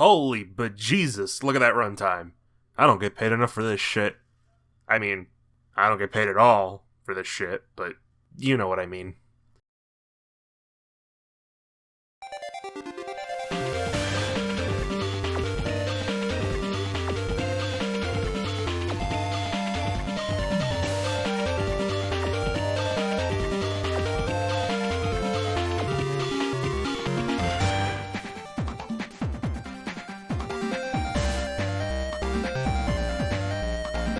Holy bejesus, look at that runtime. I don't get paid enough for this shit. I mean, I don't get paid at all for this shit, but you know what I mean.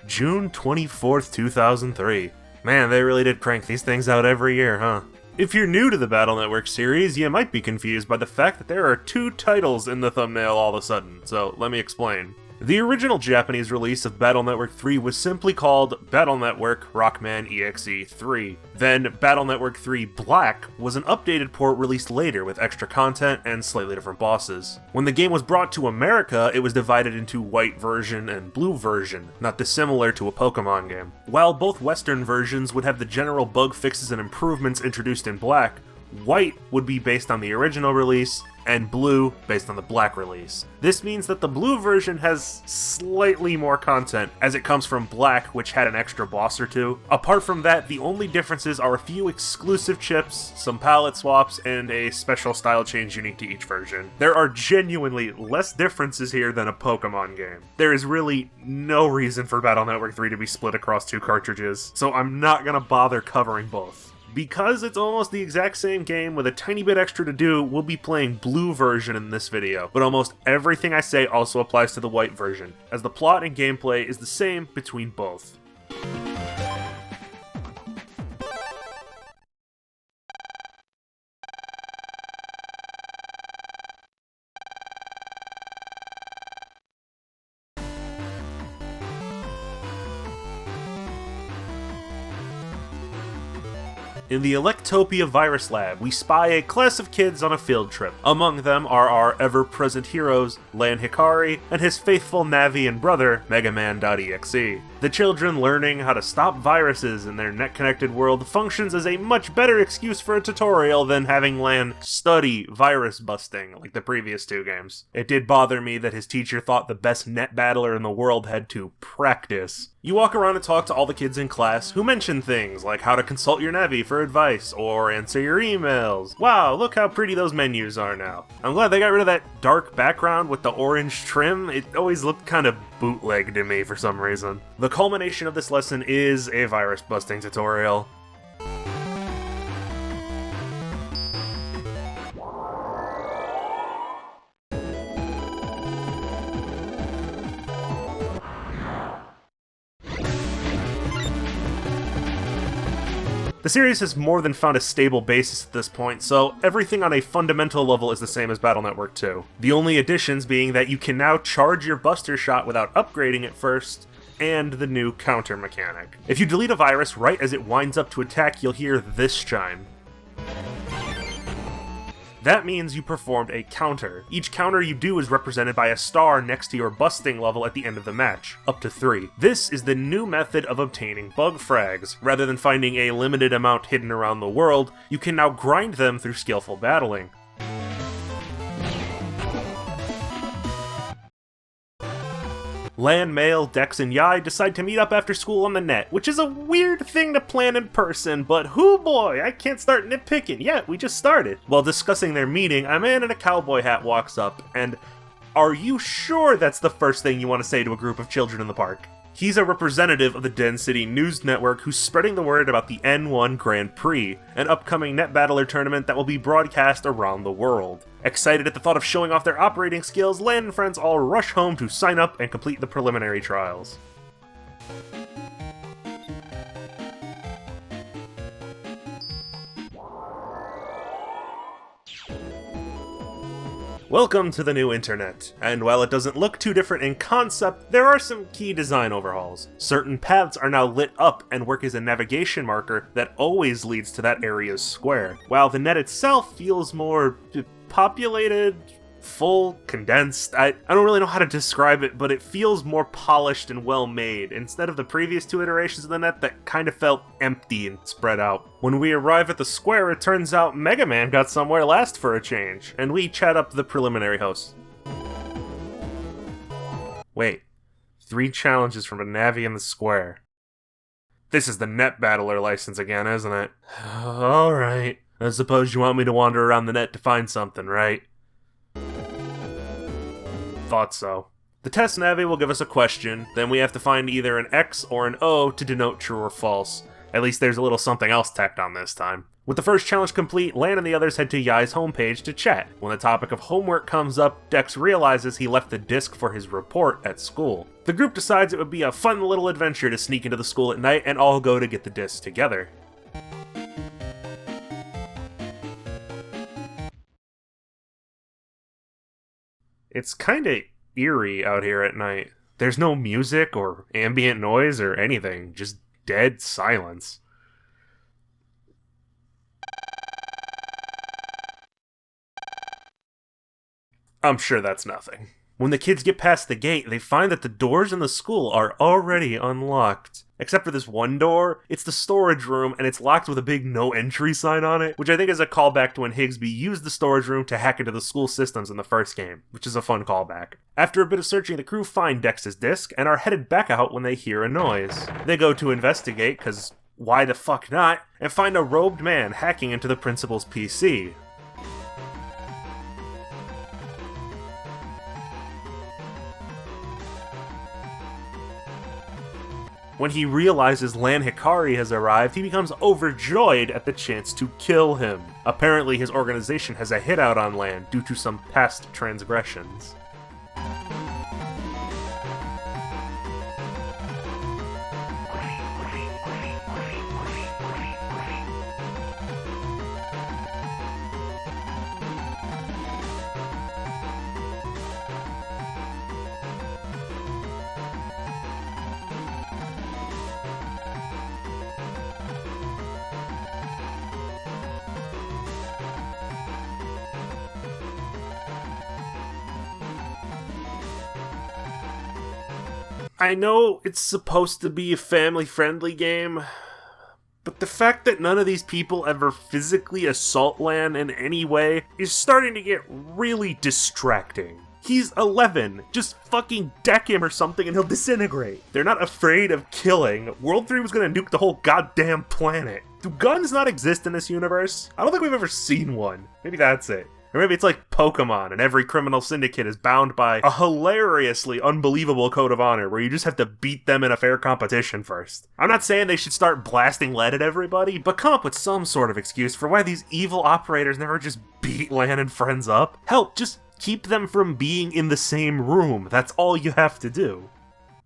June 24th, 2003. Man, they really did crank these things out every year, huh? If you're new to the Battle Network series, you might be confused by the fact that there are 2 titles in the thumbnail all of a sudden, so let me explain. The original Japanese release of Battle Network 3 was simply called Battle Network Rockman.exe 3. Then, Battle Network 3 Black was an updated port released later with extra content and slightly different bosses. When the game was brought to America, it was divided into White version and Blue version, not dissimilar to a Pokemon game. While both Western versions would have the general bug fixes and improvements introduced in Black, White would be based on the original release, and Blue based on the Black release. This means that the Blue version has slightly more content, as it comes from Black, which had an extra boss or 2. Apart from that, the only differences are a few exclusive chips, some palette swaps, and a special style change unique to each version. There are genuinely less differences here than a Pokemon game. There is really no reason for Battle Network 3 to be split across 2 cartridges, so I'm not gonna bother covering both. Because it's almost the exact same game with a tiny bit extra to do, we'll be playing Blue version in this video, but almost everything I say also applies to the White version, as the plot and gameplay is the same between both. In the Electopia Virus Lab, we spy a class of kids on a field trip. Among them are our ever-present heroes, Lan Hikari, and his faithful Navian brother, megaman.exe. The children learning how to stop viruses in their net-connected world functions as a much better excuse for a tutorial than having Lan study virus busting like the previous 2 games. It did bother me that his teacher thought the best net battler in the world had to practice. You walk around and talk to all the kids in class who mention things like how to consult your Navi for advice or answer your emails. Wow, look how pretty those menus are now. I'm glad they got rid of that dark background with the orange trim. It always looked kind of bootleg to me for some reason. The culmination of this lesson is a virus busting tutorial. The series has more than found a stable basis at this point, so everything on a fundamental level is the same as Battle Network 2. The only additions being that you can now charge your Buster Shot without upgrading it first, and the new counter mechanic. If you delete a virus right as it winds up to attack, you'll hear this chime. That means you performed a counter. Each counter you do is represented by a star next to your busting level at the end of the match, up to 3. This is the new method of obtaining bug frags. Rather than finding a limited amount hidden around the world, you can now grind them through skillful battling. Lan, Mail, Dex, and Yai decide to meet up after school on the net, which is a weird thing to plan in person, but hoo boy, I can't start nitpicking yet, we just started. While discussing their meeting, a man in a cowboy hat walks up, and are you sure that's the first thing you want to say to a group of children in the park? He's a representative of the Den City News Network who's spreading the word about the N1 Grand Prix, an upcoming net battler tournament that will be broadcast around the world. Excited at the thought of showing off their operating skills, Lan and friends all rush home to sign up and complete the preliminary trials. Welcome to the new internet, and while it doesn't look too different in concept, there are some key design overhauls. Certain paths are now lit up and work as a navigation marker that always leads to that area's square, while the net itself feels more populated, full, condensed. I don't really know how to describe it, but it feels more polished and well made, instead of the previous 2 iterations of the net that kind of felt empty and spread out. When we arrive at the square, it turns out Mega Man got somewhere last for a change, and we chat up the preliminary host. Wait, 3 challenges from a Navi in the square. This is the net battler license again, isn't it? Alright, I suppose you want me to wander around the net to find something, right? Thought so. The test Navi will give us a question, then we have to find either an X or an O to denote true or false. At least there's a little something else tacked on this time. With the first challenge complete, Lan and the others head to Yai's homepage to chat. When the topic of homework comes up, Dex realizes he left the disk for his report at school. The group decides it would be a fun little adventure to sneak into the school at night and all go to get the disk together. It's kinda eerie out here at night. There's no music or ambient noise or anything, just dead silence. I'm sure that's nothing. When the kids get past the gate, they find that the doors in the school are already unlocked. Except for this one door, it's the storage room, and it's locked with a big no entry sign on it, which I think is a callback to when Higsby used the storage room to hack into the school systems in the first game, which is a fun callback. After a bit of searching, the crew find Dex's disc, and are headed back out when they hear a noise. They go to investigate, cause why the fuck not, and find a robed man hacking into the principal's PC. When he realizes Lan Hikari has arrived, he becomes overjoyed at the chance to kill him. Apparently his organization has a hit out on Lan due to some past transgressions. I know it's supposed to be a family-friendly game, but the fact that none of these people ever physically assault Lan in any way is starting to get really distracting. He's 11. Just fucking deck him or something and he'll disintegrate. They're not afraid of killing. World 3 was gonna nuke the whole goddamn planet. Do guns not exist in this universe? I don't think we've ever seen one. Maybe that's it. Or maybe it's like Pokemon, and every criminal syndicate is bound by a hilariously unbelievable code of honor where you just have to beat them in a fair competition first. I'm not saying they should start blasting lead at everybody, but come up with some sort of excuse for why these evil operators never just beat Lan and friends up. Hell, just keep them from being in the same room. That's all you have to do.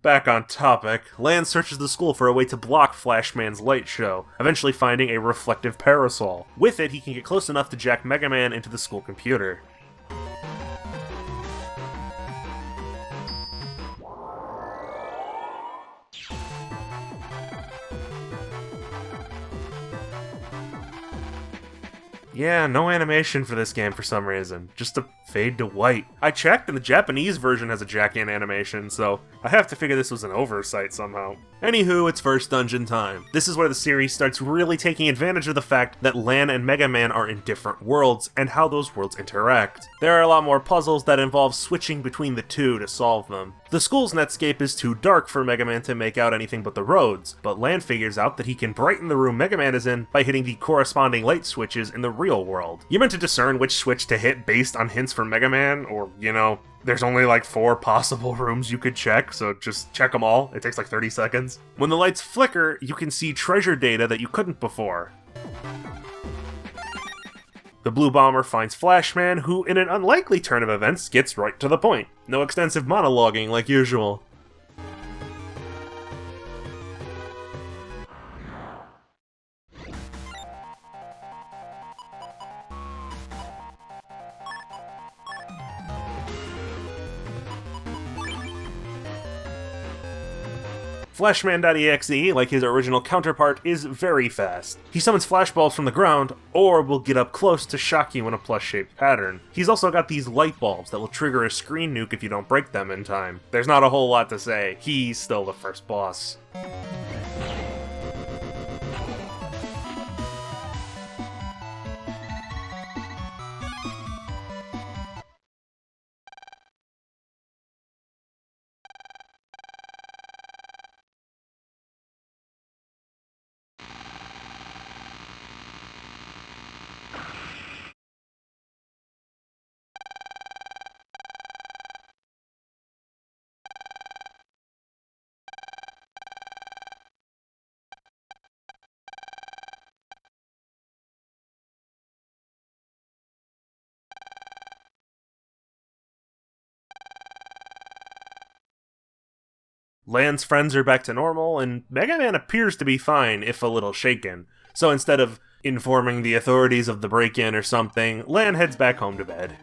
Back on topic, Lan searches the school for a way to block Flashman's light show, eventually finding a reflective parasol. With it, he can get close enough to jack Megaman into the school computer. Yeah, no animation for this game for some reason. Just a fade to white. I checked and the Japanese version has a jack-in animation, so I have to figure this was an oversight somehow. Anywho, it's first dungeon time. This is where the series starts really taking advantage of the fact that Lan and Mega Man are in different worlds, and how those worlds interact. There are a lot more puzzles that involve switching between the two to solve them. The school's netscape is too dark for Mega Man to make out anything but the roads, but Lan figures out that he can brighten the room Mega Man is in by hitting the corresponding light switches in the real world. You're meant to discern which switch to hit based on hints from Mega Man, or, you know, there's only like 4 possible rooms you could check, so just check them all. It takes like 30 seconds. When the lights flicker, you can see treasure data that you couldn't before. The Blue Bomber finds Flashman, who, in an unlikely turn of events, gets right to the point. No extensive monologuing like usual. Flashman.exe, like his original counterpart, is very fast. He summons flashballs from the ground, or will get up close to shock you in a plus-shaped pattern. He's also got these light bulbs that will trigger a screen nuke if you don't break them in time. There's not a whole lot to say. He's still the first boss. Lan's friends are back to normal, and Mega Man appears to be fine, if a little shaken. So instead of informing the authorities of the break-in or something, Lan heads back home to bed.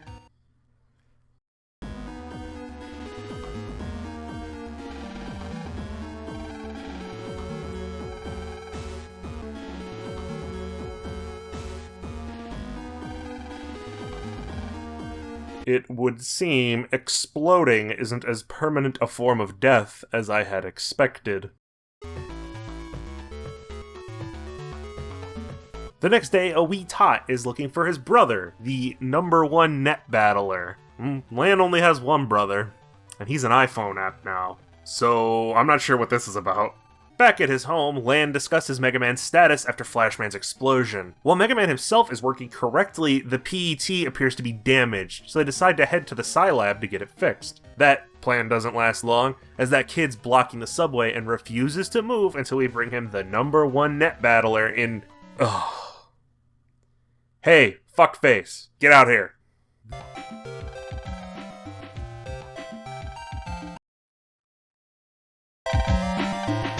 It would seem exploding isn't as permanent a form of death as I had expected. The next day, a wee tot is looking for his brother, the #1 net battler. Lan only has one brother, and he's an iPhone app now. So I'm not sure what this is about. Back at his home, Lan discusses Mega Man's status after Flashman's explosion. While Mega Man himself is working correctly, the PET appears to be damaged, so they decide to head to the Scilab to get it fixed. That plan doesn't last long, as that kid's blocking the subway and refuses to move until we bring him the #1 net battler in... Ugh. Hey, fuckface, get out here.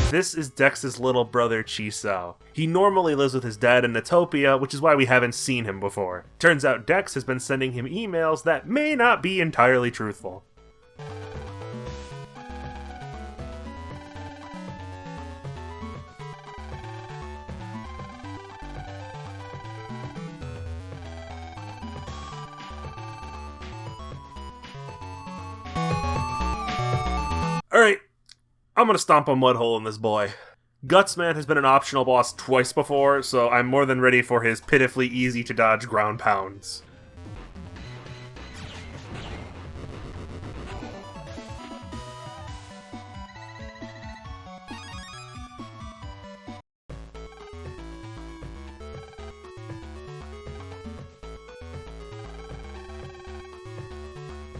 This is Dex's little brother, Chisao. He normally lives with his dad in Natopia, which is why we haven't seen him before. Turns out Dex has been sending him emails that may not be entirely truthful. Alright, I'm gonna stomp a mud hole in this boy. Gutsman has been an optional boss twice before, so I'm more than ready for his pitifully easy to dodge ground pounds.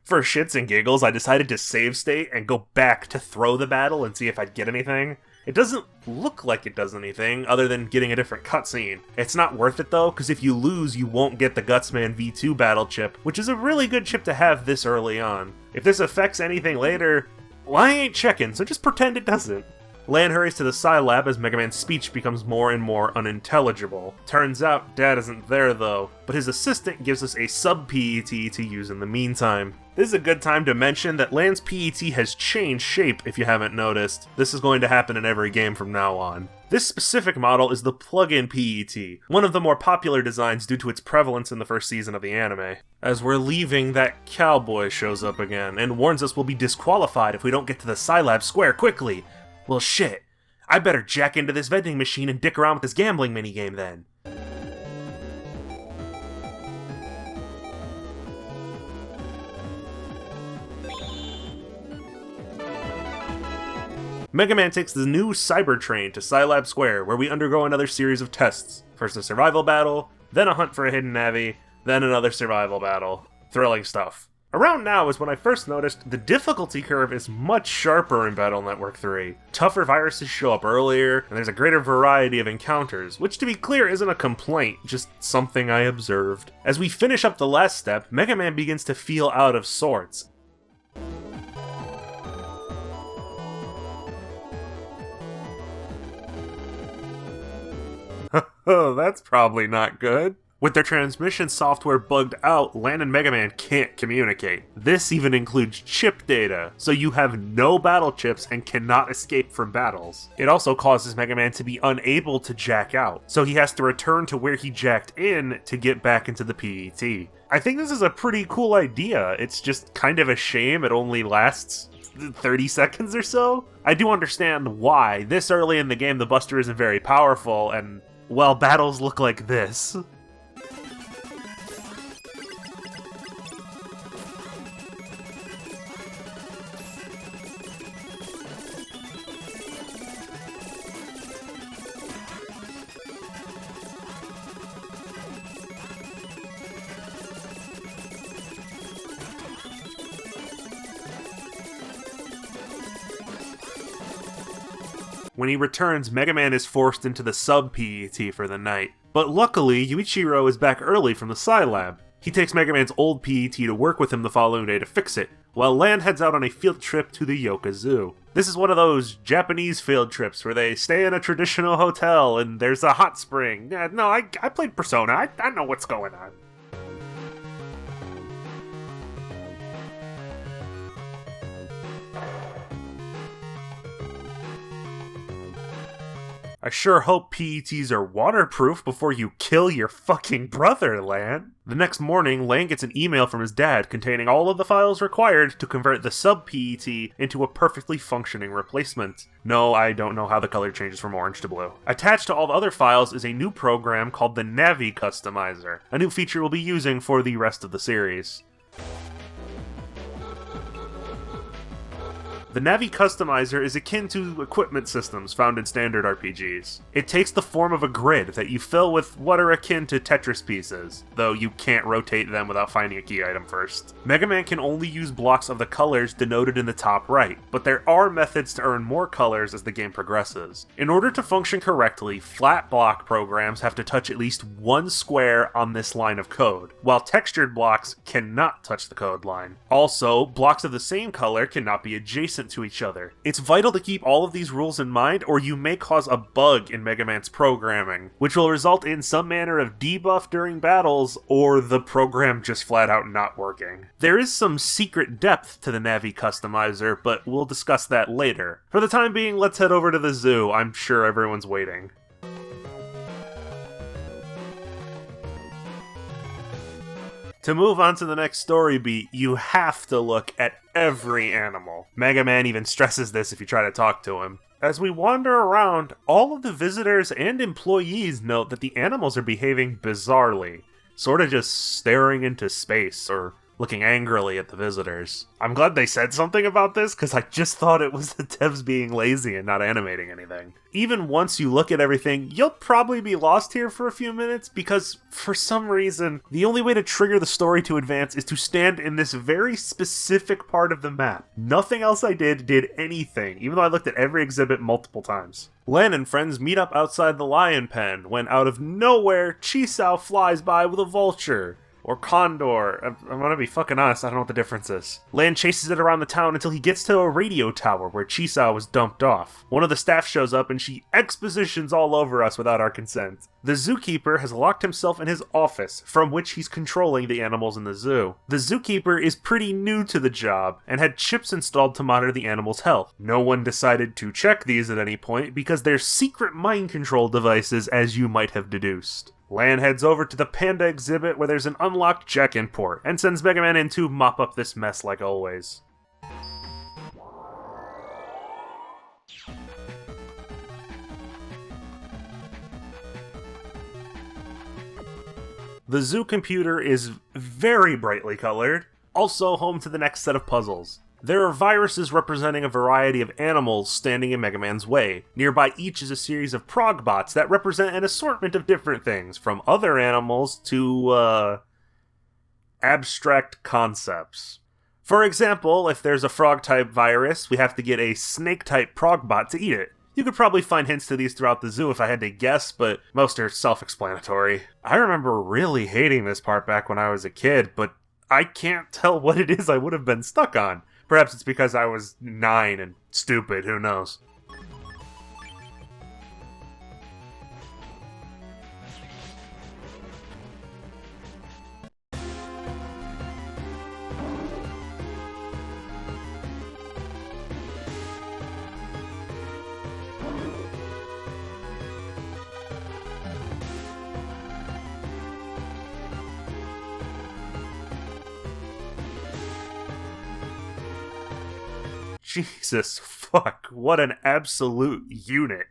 For shits and giggles, I decided to save state and go back to throw the battle and see if I'd get anything. It doesn't look like it does anything, other than getting a different cutscene. It's not worth it though, because if you lose, you won't get the Gutsman V2 battle chip, which is a really good chip to have this early on. If this affects anything later, well, I ain't checking, so just pretend it doesn't. Lan hurries to the Scilab as Mega Man's speech becomes more and more unintelligible. Turns out, Dad isn't there though, but his assistant gives us a sub-PET to use in the meantime. This is a good time to mention that Lan's PET has changed shape if you haven't noticed. This is going to happen in every game from now on. This specific model is the plug-in PET, one of the more popular designs due to its prevalence in the first season of the anime. As we're leaving, that cowboy shows up again and warns us we'll be disqualified if we don't get to the Scilab Square quickly. Well shit, I better jack into this vending machine and dick around with this gambling minigame then. Mega Man takes the new Cyber Train to Scilab Square, where we undergo another series of tests. First a survival battle, then a hunt for a hidden navi, then another survival battle. Thrilling stuff. Around now is when I first noticed the difficulty curve is much sharper in Battle Network 3. Tougher viruses show up earlier, and there's a greater variety of encounters, which to be clear isn't a complaint, just something I observed. As we finish up the last step, Mega Man begins to feel out of sorts. Oh, that's probably not good. With their transmission software bugged out, Lan and Mega Man can't communicate. This even includes chip data, so you have no battle chips and cannot escape from battles. It also causes Mega Man to be unable to jack out, so he has to return to where he jacked in to get back into the PET. I think this is a pretty cool idea, it's just kind of a shame it only lasts 30 seconds or so. I do understand why. This early in the game the Buster isn't very powerful, and, well, battles look like this. When he returns, Mega Man is forced into the sub-PET for the night. But luckily, Yuichiro is back early from the Scilab. He takes Mega Man's old PET to work with him the following day to fix it, while Lan heads out on a field trip to the Yoka Zoo. This is one of those Japanese field trips where they stay in a traditional hotel and there's a hot spring. No, I played Persona, I know what's going on. I sure hope PETs are waterproof before you kill your fucking brother, Lan. The next morning, Lan gets an email from his dad containing all of the files required to convert the sub-PET into a perfectly functioning replacement. No, I don't know how the color changes from orange to blue. Attached to all the other files is a new program called the Navi Customizer, a new feature we'll be using for the rest of the series. The Navi Customizer is akin to equipment systems found in standard RPGs. It takes the form of a grid that you fill with what are akin to Tetris pieces, though you can't rotate them without finding a key item first. Mega Man can only use blocks of the colors denoted in the top right, but there are methods to earn more colors as the game progresses. In order to function correctly, flat block programs have to touch at least one square on this line of code, while textured blocks cannot touch the code line. Also, blocks of the same color cannot be adjacent to each other. It's vital to keep all of these rules in mind, or you may cause a bug in Mega Man's programming, which will result in some manner of debuff during battles, or the program just flat out not working. There is some secret depth to the Navi Customizer, but we'll discuss that later. For the time being, let's head over to the zoo. I'm sure everyone's waiting. To move on to the next story beat, you have to look at every animal. Mega Man even stresses this if you try to talk to him. As we wander around, all of the visitors and employees note that the animals are behaving bizarrely, sort of just staring into space or looking angrily at the visitors. I'm glad they said something about this, because I just thought it was the devs being lazy and not animating anything. Even once you look at everything, you'll probably be lost here for a few minutes, because for some reason, the only way to trigger the story to advance is to stand in this very specific part of the map. Nothing else I did anything, even though I looked at every exhibit multiple times. Lan and friends meet up outside the lion pen, when out of nowhere, Chisao flies by with a vulture. Or condor. I'm gonna be fucking honest, I don't know what the difference is. Lan chases it around the town until he gets to a radio tower where Chisao was dumped off. One of the staff shows up and she expositions all over us without our consent. The zookeeper has locked himself in his office, from which he's controlling the animals in the zoo. The zookeeper is pretty new to the job, and had chips installed to monitor the animals' health. No one decided to check these at any point, because they're secret mind control devices, as you might have deduced. Lan heads over to the Panda exhibit where there's an unlocked check-in port, and sends Mega Man in to mop up this mess like always. The zoo computer is very brightly colored, also home to the next set of puzzles. There are viruses representing a variety of animals standing in Mega Man's way. Nearby each is a series of progbots that represent an assortment of different things, from other animals to, abstract concepts. For example, if there's a frog-type virus, we have to get a snake-type progbot to eat it. You could probably find hints to these throughout the zoo if I had to guess, but most are self-explanatory. I remember really hating this part back when I was a kid, but I can't tell what it is I would have been stuck on. Perhaps it's because I was 9 and stupid, who knows. Jesus fuck, what an absolute unit.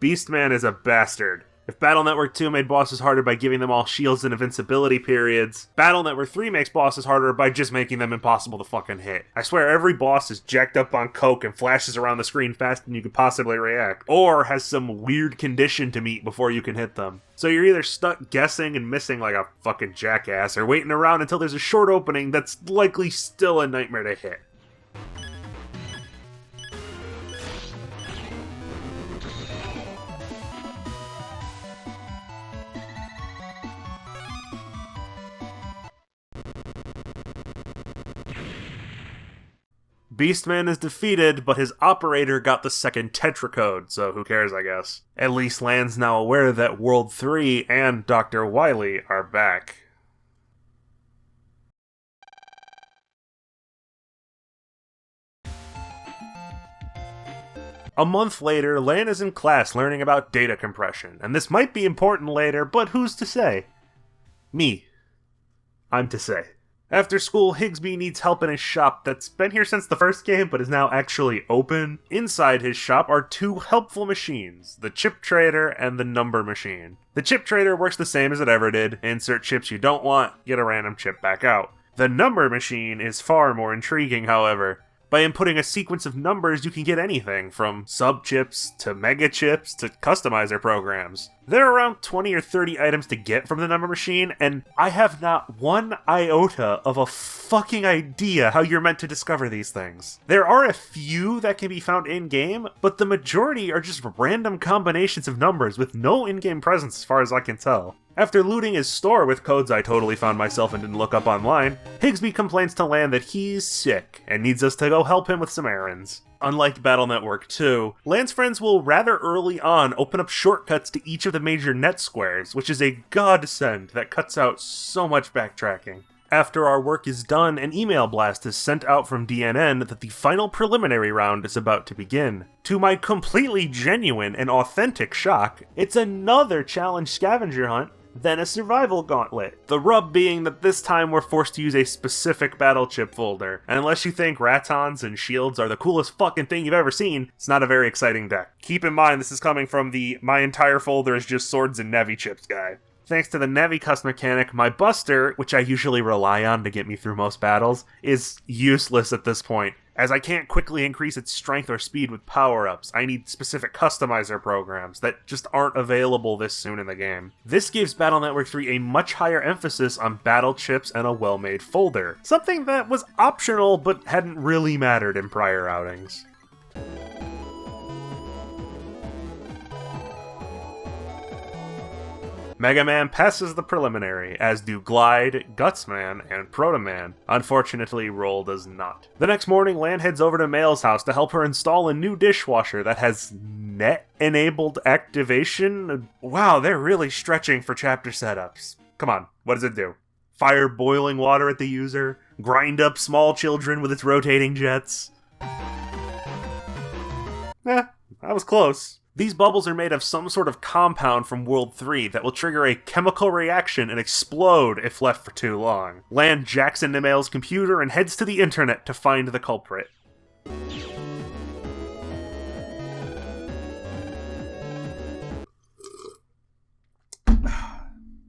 Beastman is a bastard. If Battle Network 2 made bosses harder by giving them all shields and invincibility periods, Battle Network 3 makes bosses harder by just making them impossible to fucking hit. I swear every boss is jacked up on coke and flashes around the screen faster than you could possibly react, or has some weird condition to meet before you can hit them. So you're either stuck guessing and missing like a fucking jackass, or waiting around until there's a short opening that's likely still a nightmare to hit. Beastman is defeated, but his operator got the second tetracode, so who cares, I guess. At least Lan's now aware that World 3 and Dr. Wily are back. A month later, Lan is in class learning about data compression, and this might be important later, but who's to say? Me. I'm to say. After school, Higsby needs help in his shop that's been here since the first game, but is now actually open. Inside his shop are two helpful machines, the chip trader and the number machine. The chip trader works the same as it ever did. Insert chips you don't want, get a random chip back out. The number machine is far more intriguing, however. By inputting a sequence of numbers, you can get anything from sub-chips to mega-chips to customizer programs. There are around 20 or 30 items to get from the number machine, and I have not one iota of a fucking idea how you're meant to discover these things. There are a few that can be found in-game, but the majority are just random combinations of numbers with no in-game presence as far as I can tell. After looting his store with codes I totally found myself and didn't look up online, Higsby complains to Lan that he's sick and needs us to go help him with some errands. Unlike Battle Network 2, Lan's friends will rather early on open up shortcuts to each of the major net squares, which is a godsend that cuts out so much backtracking. After our work is done, an email blast is sent out from DNN that the final preliminary round is about to begin. To my completely genuine and authentic shock, it's another challenge scavenger hunt, then a survival gauntlet. The rub being that this time we're forced to use a specific battle chip folder, and unless you think ratons and shields are the coolest fucking thing you've ever seen, it's not a very exciting deck. Keep in mind this is coming from the my entire folder is just swords and Nevi chips guy. Thanks to the Nevi cust mechanic, my Buster, which I usually rely on to get me through most battles, is useless at this point, as I can't quickly increase its strength or speed with power-ups. I need specific customizer programs that just aren't available this soon in the game. This gives Battle Network 3 a much higher emphasis on battle chips and a well-made folder, something that was optional but hadn't really mattered in prior outings. Megaman passes the preliminary, as do Glide, Gutsman, and Protoman. Unfortunately, Roll does not. The next morning, Lan heads over to Mail's house to help her install a new dishwasher that has net-enabled activation. Wow, they're really stretching for chapter setups. Come on, what does it do? Fire boiling water at the user? Grind up small children with its rotating jets? That was close. These bubbles are made of some sort of compound from World 3 that will trigger a chemical reaction and explode if left for too long. Lan jacks into Mail's computer and heads to the internet to find the culprit.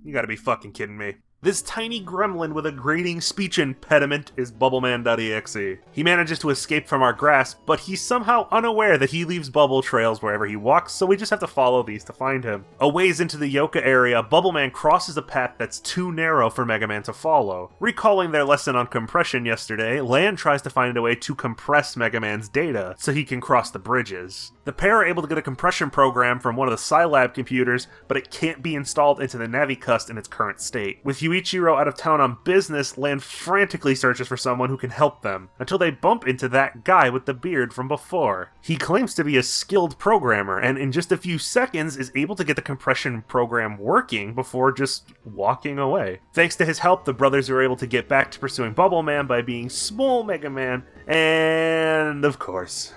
You gotta be fucking kidding me. This tiny gremlin with a grating speech impediment is megaman.exe. He manages to escape from our grasp, but he's somehow unaware that he leaves bubble trails wherever he walks, so we just have to follow these to find him. A ways into the Yoka area, Bubbleman crosses a path that's too narrow for Megaman to follow. Recalling their lesson on compression yesterday, Lan tries to find a way to compress Megaman's data so he can cross the bridges. The pair are able to get a compression program from one of the Scilab computers, but it can't be installed into the Navicust in its current state. With Yuichiro out of town on business, Lan frantically searches for someone who can help them, until they bump into that guy with the beard from before. He claims to be a skilled programmer, and in just a few seconds is able to get the compression program working before just walking away. Thanks to his help, the brothers are able to get back to pursuing Bubble Man by being small Mega Man, and of course,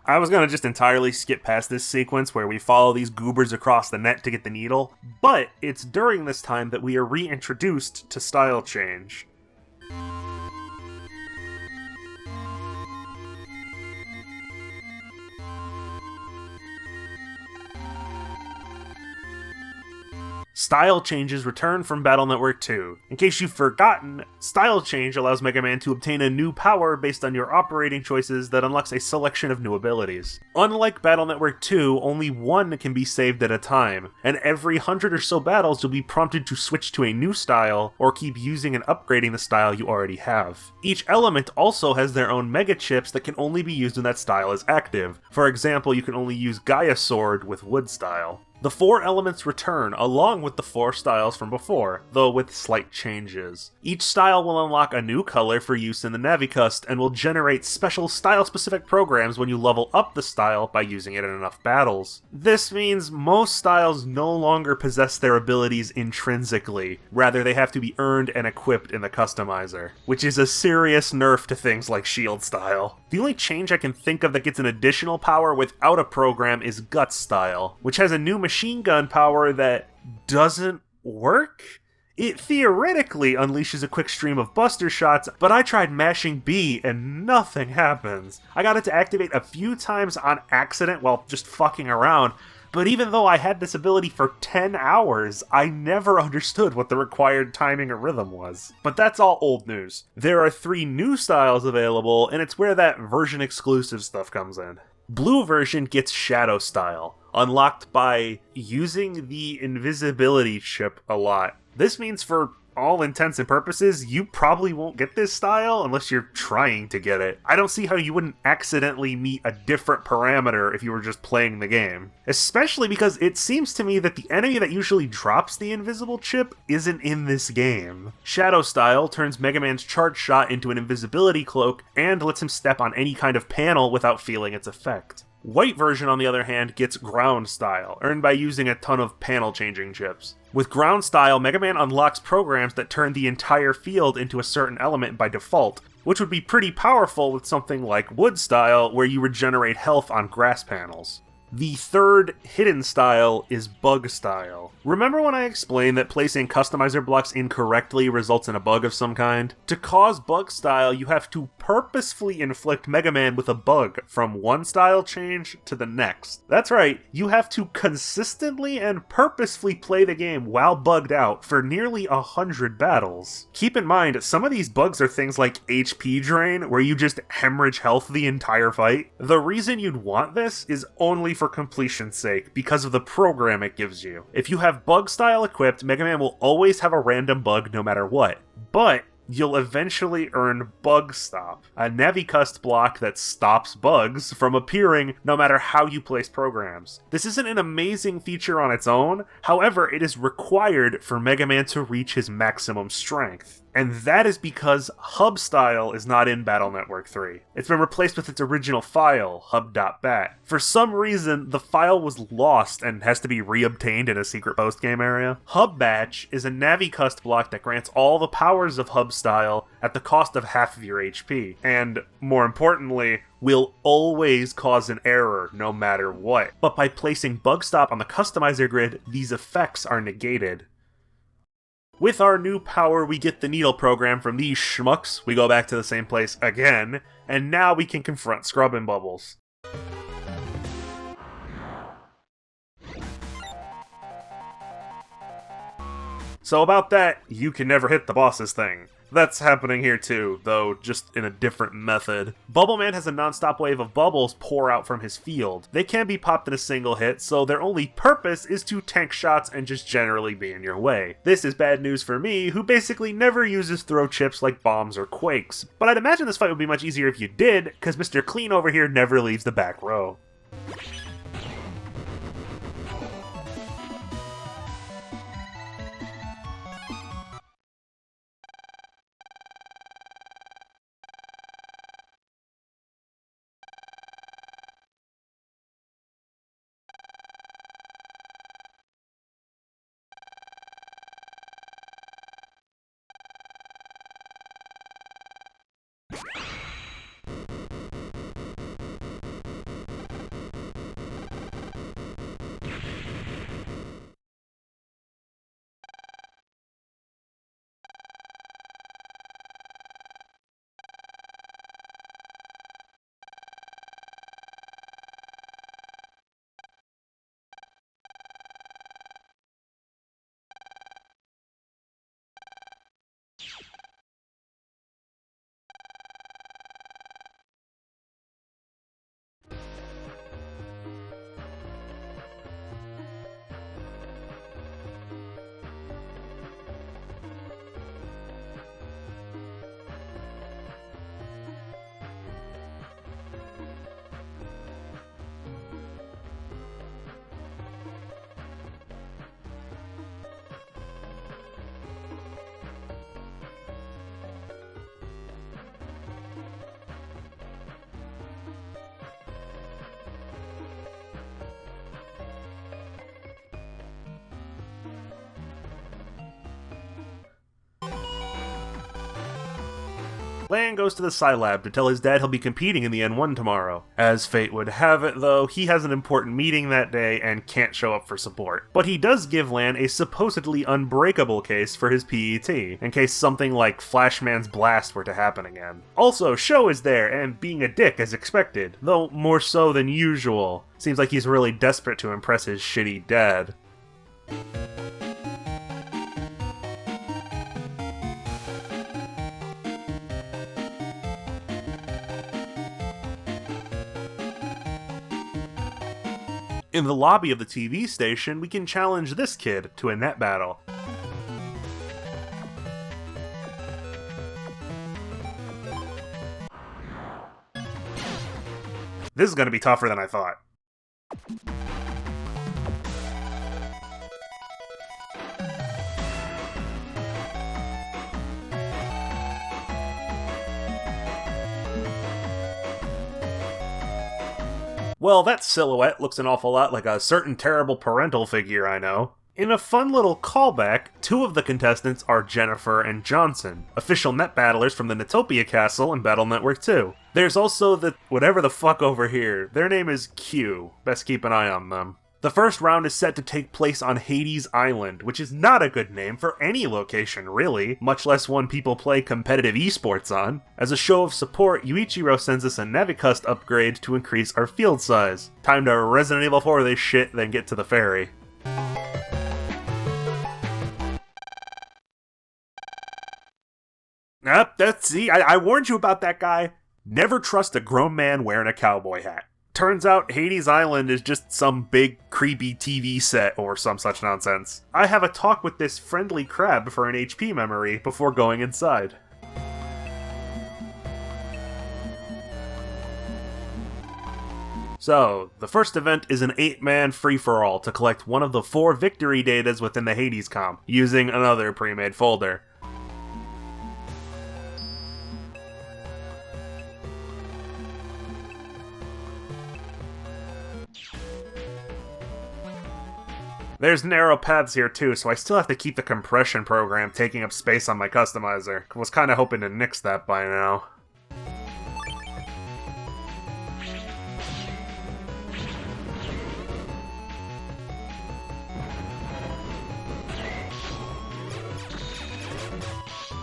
I was gonna just entirely skip past this sequence where we follow these goobers across the net to get the needle, but it's during this time that we are reintroduced to Style Change. Style changes return from Battle Network 2. In case you've forgotten, Style Change allows Mega Man to obtain a new power based on your operating choices that unlocks a selection of new abilities. Unlike Battle Network 2, only one can be saved at a time, and every 100 or so battles you'll be prompted to switch to a new style, or keep using and upgrading the style you already have. Each element also has their own Mega Chips that can only be used when that style is active. For example, you can only use Gaia Sword with Wood style. The 4 elements return, along with the 4 styles from before, though with slight changes. Each style will unlock a new color for use in the Navicust, and will generate special style-specific programs when you level up the style by using it in enough battles. This means most styles no longer possess their abilities intrinsically, rather they have to be earned and equipped in the customizer, which is a serious nerf to things like Shield style. The only change I can think of that gets an additional power without a program is Guts style, which has a new machine gun power that doesn't work? It theoretically unleashes a quick stream of buster shots, but I tried mashing B and nothing happens. I got it to activate a few times on accident while just fucking around, but even though I had this ability for 10 hours, I never understood what the required timing or rhythm was. But that's all old news. There are 3 new styles available, and it's where that version exclusive stuff comes in. Blue version gets Shadow style, unlocked by using the invisibility chip a lot. This means for all intents and purposes, you probably won't get this style unless you're trying to get it. I don't see how you wouldn't accidentally meet a different parameter if you were just playing the game. Especially because it seems to me that the enemy that usually drops the invisible chip isn't in this game. Shadow style turns Mega Man's charge shot into an invisibility cloak and lets him step on any kind of panel without feeling its effect. White version, on the other hand, gets Ground style, earned by using a ton of panel changing chips. With Ground style, Mega Man unlocks programs that turn the entire field into a certain element by default, which would be pretty powerful with something like Wood style, where you regenerate health on grass panels. The third hidden style is Bug style. Remember when I explained that placing customizer blocks incorrectly results in a bug of some kind? To cause Bug style, you have to purposefully inflict Mega Man with a bug from one style change to the next. That's right, you have to consistently and purposefully play the game while bugged out for nearly 100 battles. Keep in mind, some of these bugs are things like HP drain, where you just hemorrhage health the entire fight. The reason you'd want this is only for completion's sake, because of the program it gives you. If you have Bug style equipped, Mega Man will always have a random bug no matter what. But you'll eventually earn Bug Stop, a Navicust block that stops bugs from appearing no matter how you place programs. This isn't an amazing feature on its own, however, it is required for Mega Man to reach his maximum strength. And that is because Hub style is not in Battle Network 3. It's been replaced with its original file, hub.bat. For some reason, the file was lost and has to be reobtained in a secret post-game area. Hub Batch is a Navicust block that grants all the powers of Hub style at the cost of half of your HP, and, more importantly, will always cause an error no matter what. But by placing Bug Stop on the customizer grid, these effects are negated. With our new power, we get the needle program from these schmucks, we go back to the same place again, and now we can confront Scrub and Bubbles. So about that, you can never hit the bosses thing. That's happening here too, though just in a different method. Bubble Man has a non-stop wave of bubbles pour out from his field. They can't be popped in a single hit, so their only purpose is to tank shots and just generally be in your way. This is bad news for me, who basically never uses throw chips like bombs or quakes. But I'd imagine this fight would be much easier if you did, cause Mr. Clean over here never leaves the back row. Lan goes to the Psi Lab to tell his dad he'll be competing in the N1 tomorrow. As fate would have it, though, he has an important meeting that day and can't show up for support. But he does give Lan a supposedly unbreakable case for his PET, in case something like Flashman's blast were to happen again. Also, Sho is there, and being a dick as expected, though more so than usual. Seems like he's really desperate to impress his shitty dad. In the lobby of the TV station, we can challenge this kid to a net battle. This is gonna be tougher than I thought. Well, that silhouette looks an awful lot like a certain terrible parental figure I know. In a fun little callback, two of the contestants are Jennifer and Johnson, official net battlers from the Netopia Castle in Battle Network 2. There's also the whatever the fuck over here. Their name is Q. Best keep an eye on them. The first round is set to take place on Hades Island, which is not a good name for any location, really, much less one people play competitive esports on. As a show of support, Yuichiro sends us a Navicust upgrade to increase our field size. Time to Resident Evil 4 this shit, then get to the ferry. See, I warned you about that guy. Never trust a grown man wearing a cowboy hat. Turns out Hades Island is just some big, creepy TV set or some such nonsense. I have a talk with this friendly crab for an HP memory before going inside. So, the first event is an 8-man free-for-all to collect one of the 4 victory datas within the Hades comp, using another pre-made folder. There's narrow paths here too, so I still have to keep the compression program taking up space on my customizer. Was kinda hoping to nix that by now.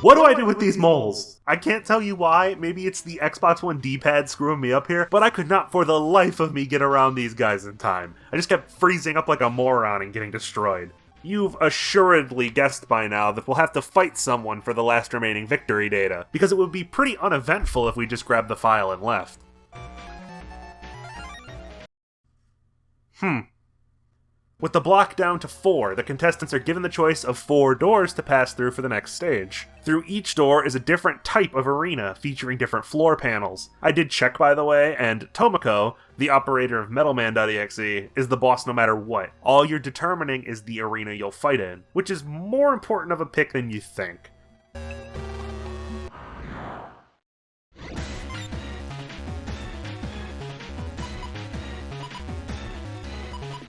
What do I do with these moles? I can't tell you why, maybe it's the Xbox One D-pad screwing me up here, but I could not for the life of me get around these guys in time. I just kept freezing up like a moron and getting destroyed. You've assuredly guessed by now that we'll have to fight someone for the last remaining victory data, because it would be pretty uneventful if we just grabbed the file and left. With the block down to 4, the contestants are given the choice of 4 doors to pass through for the next stage. Through each door is a different type of arena, featuring different floor panels. I did check, by the way, and Tomoko, the operator of megaman.exe, is the boss no matter what. All you're determining is the arena you'll fight in, which is more important of a pick than you think.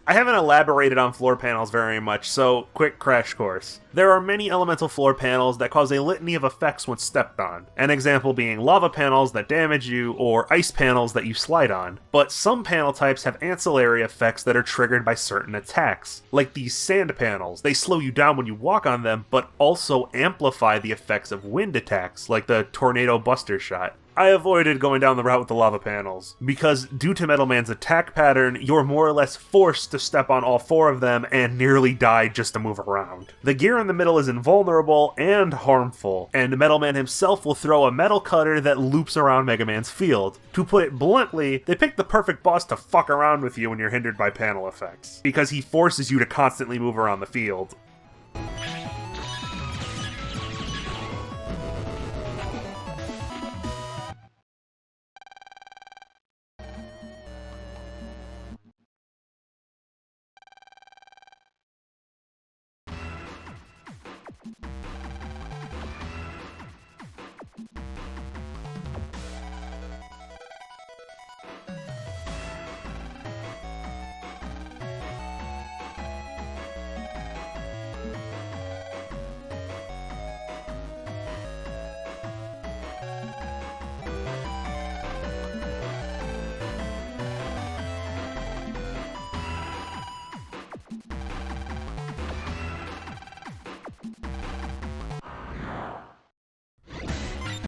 I haven't elaborated on floor panels very much, so quick crash course. There are many elemental floor panels that cause a litany of effects when stepped on, an example being lava panels that damage you, or ice panels that you slide on. But some panel types have ancillary effects that are triggered by certain attacks, like these sand panels. They slow you down when you walk on them, but also amplify the effects of wind attacks, like the Tornado Buster Shot. I avoided going down the route with the lava panels, because due to Metal Man's attack pattern, you're more or less forced to step on all 4 of them and nearly die just to move around. The gear in the middle is invulnerable and harmful, and Metal Man himself will throw a metal cutter that loops around Mega Man's field. To put it bluntly, they picked the perfect boss to fuck around with you when you're hindered by panel effects, because he forces you to constantly move around the field.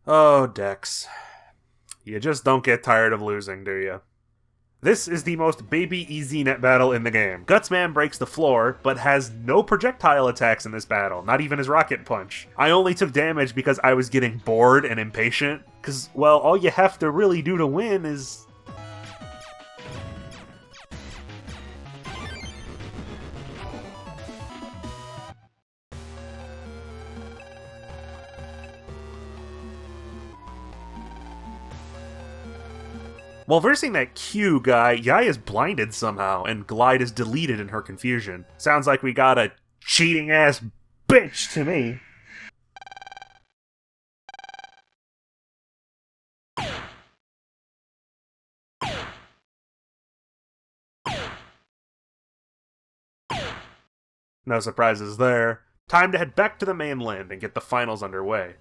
Oh, Dex. You just don't get tired of losing, do you? This is the most baby easy net battle in the game. Gutsman breaks the floor, but has no projectile attacks in this battle, not even his rocket punch. I only took damage because I was getting bored and impatient, because, well, all you have to really do to win is... While versing that Q guy, Yai is blinded somehow, and Glide is deleted in her confusion. Sounds like we got a cheating-ass bitch to me. No surprises there. Time to head back to the mainland and get the finals underway.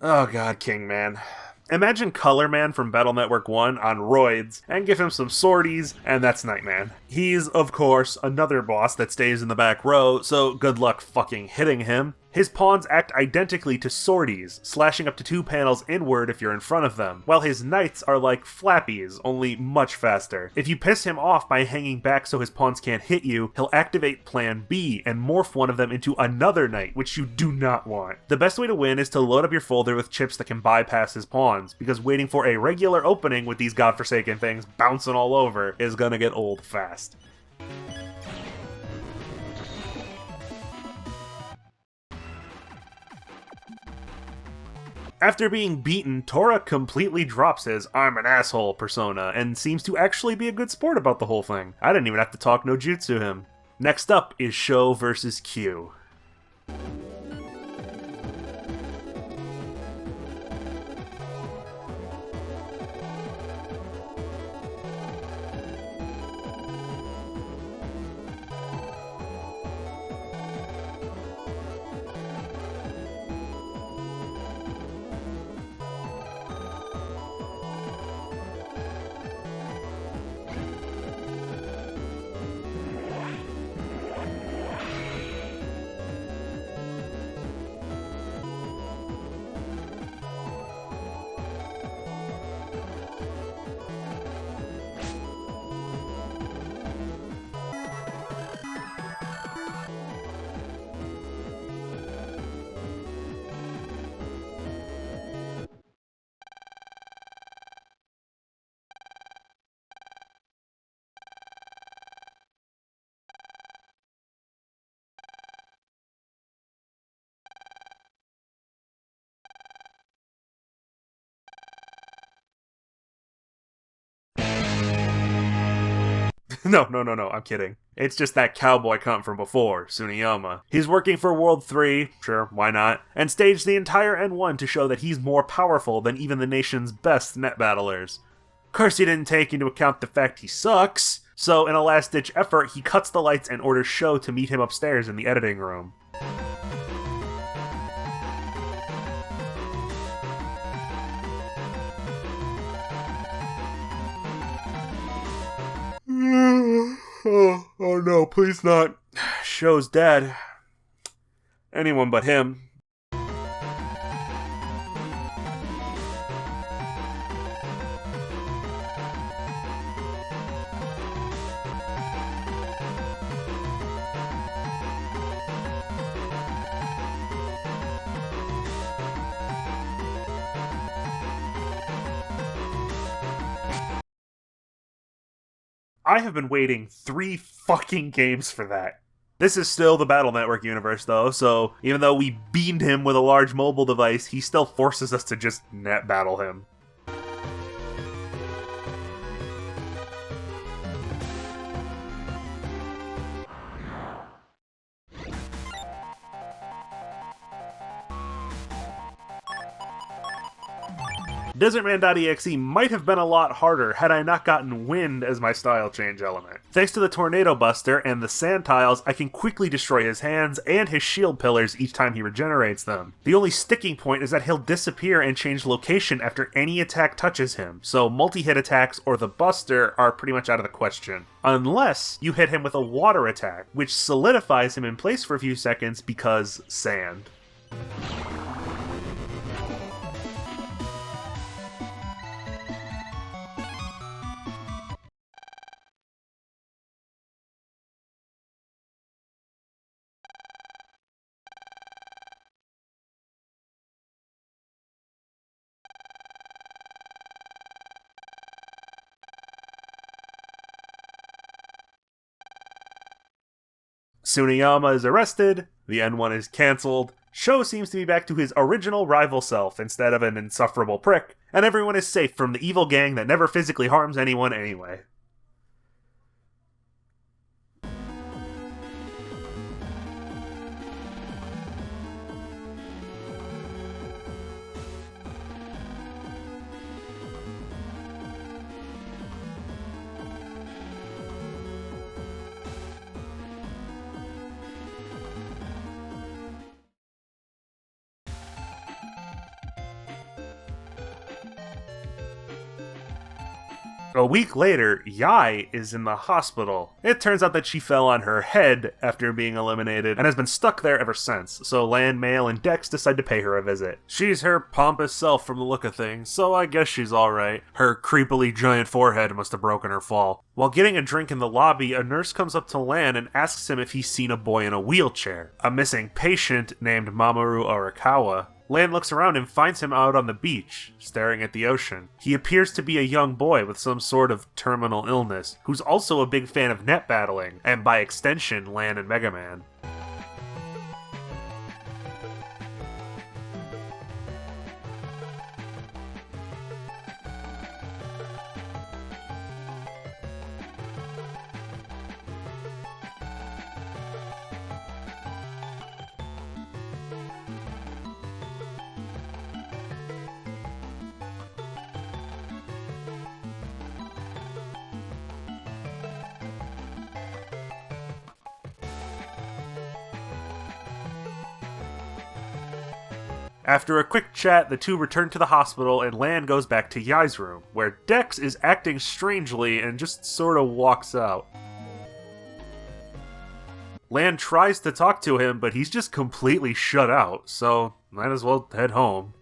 Oh god, Kingman. Imagine Color Man from Battle Network 1 on roids, and give him some sorties, and that's Nightman. He's, of course, another boss that stays in the back row, so good luck fucking hitting him. His pawns act identically to sorties, slashing up to 2 panels inward if you're in front of them, while his knights are like flappies, only much faster. If you piss him off by hanging back so his pawns can't hit you, he'll activate Plan B and morph one of them into another knight, which you do not want. The best way to win is to load up your folder with chips that can bypass his pawns, because waiting for a regular opening with these godforsaken things bouncing all over is gonna get old fast. After being beaten, Tora completely drops his "I'm an asshole" persona, and seems to actually be a good sport about the whole thing. I didn't even have to talk no jutsu him. Next up is Sho vs. Q. No, I'm kidding. It's just that cowboy cunt from before, Tsuneyama. He's working for World 3, sure, why not, and staged the entire N1 to show that he's more powerful than even the nation's best net battlers. Of course, he didn't take into account the fact he sucks, so in a last-ditch effort, he cuts the lights and orders Sho to meet him upstairs in the editing room. Oh no, please not. Sho's dead. Anyone but him. I have been waiting 3 fucking games for that. This is still the Battle Network universe, though, so even though we beamed him with a large mobile device, he still forces us to just net battle him. Desertman.exe might have been a lot harder had I not gotten wind as my style change element. Thanks to the Tornado Buster and the sand tiles, I can quickly destroy his hands and his shield pillars each time he regenerates them. The only sticking point is that he'll disappear and change location after any attack touches him, so multi-hit attacks or the Buster are pretty much out of the question. Unless you hit him with a water attack, which solidifies him in place for a few seconds because sand. Tsuneyama is arrested, the N1 is cancelled, Sho seems to be back to his original rival self instead of an insufferable prick, and everyone is safe from the evil gang that never physically harms anyone anyway. A week later, Yai is in the hospital. It turns out that she fell on her head after being eliminated and has been stuck there ever since, so Land, Mail, and Dex decide to pay her a visit. She's her pompous self from the look of things, so I guess she's alright. Her creepily giant forehead must have broken her fall. While getting a drink in the lobby, a nurse comes up to Lan and asks him if he's seen a boy in a wheelchair. A missing patient named Mamoru Arakawa. Lan looks around and finds him out on the beach, staring at the ocean. He appears to be a young boy with some sort of terminal illness, who's also a big fan of net battling, and by extension, Lan and Mega Man. After a quick chat, the two return to the hospital and Lan goes back to Yai's room, where Dex is acting strangely and just sorta walks out. Lan tries to talk to him, but he's just completely shut out, so might as well head home.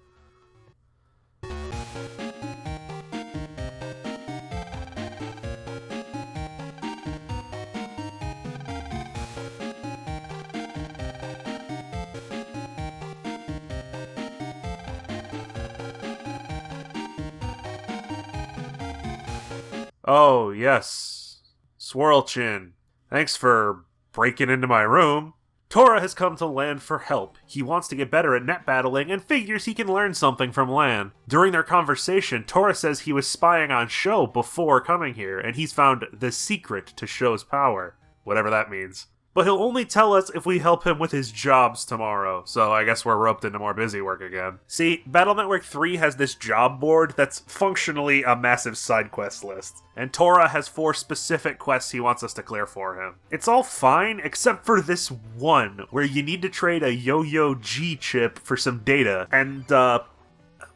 Oh, yes. Swirl Chin. Thanks for breaking into my room. Tora has come to Lan for help. He wants to get better at net battling and figures he can learn something from Lan. During their conversation, Tora says he was spying on Sho before coming here, and he's found the secret to Sho's power. Whatever that means. But he'll only tell us if we help him with his jobs tomorrow, so I guess we're roped into more busy work again. See, Battle Network 3 has this job board that's functionally a massive side quest list, and Tora has 4 specific quests he wants us to clear for him. It's all fine, except for this one, where you need to trade a Yo-Yo G chip for some data, and,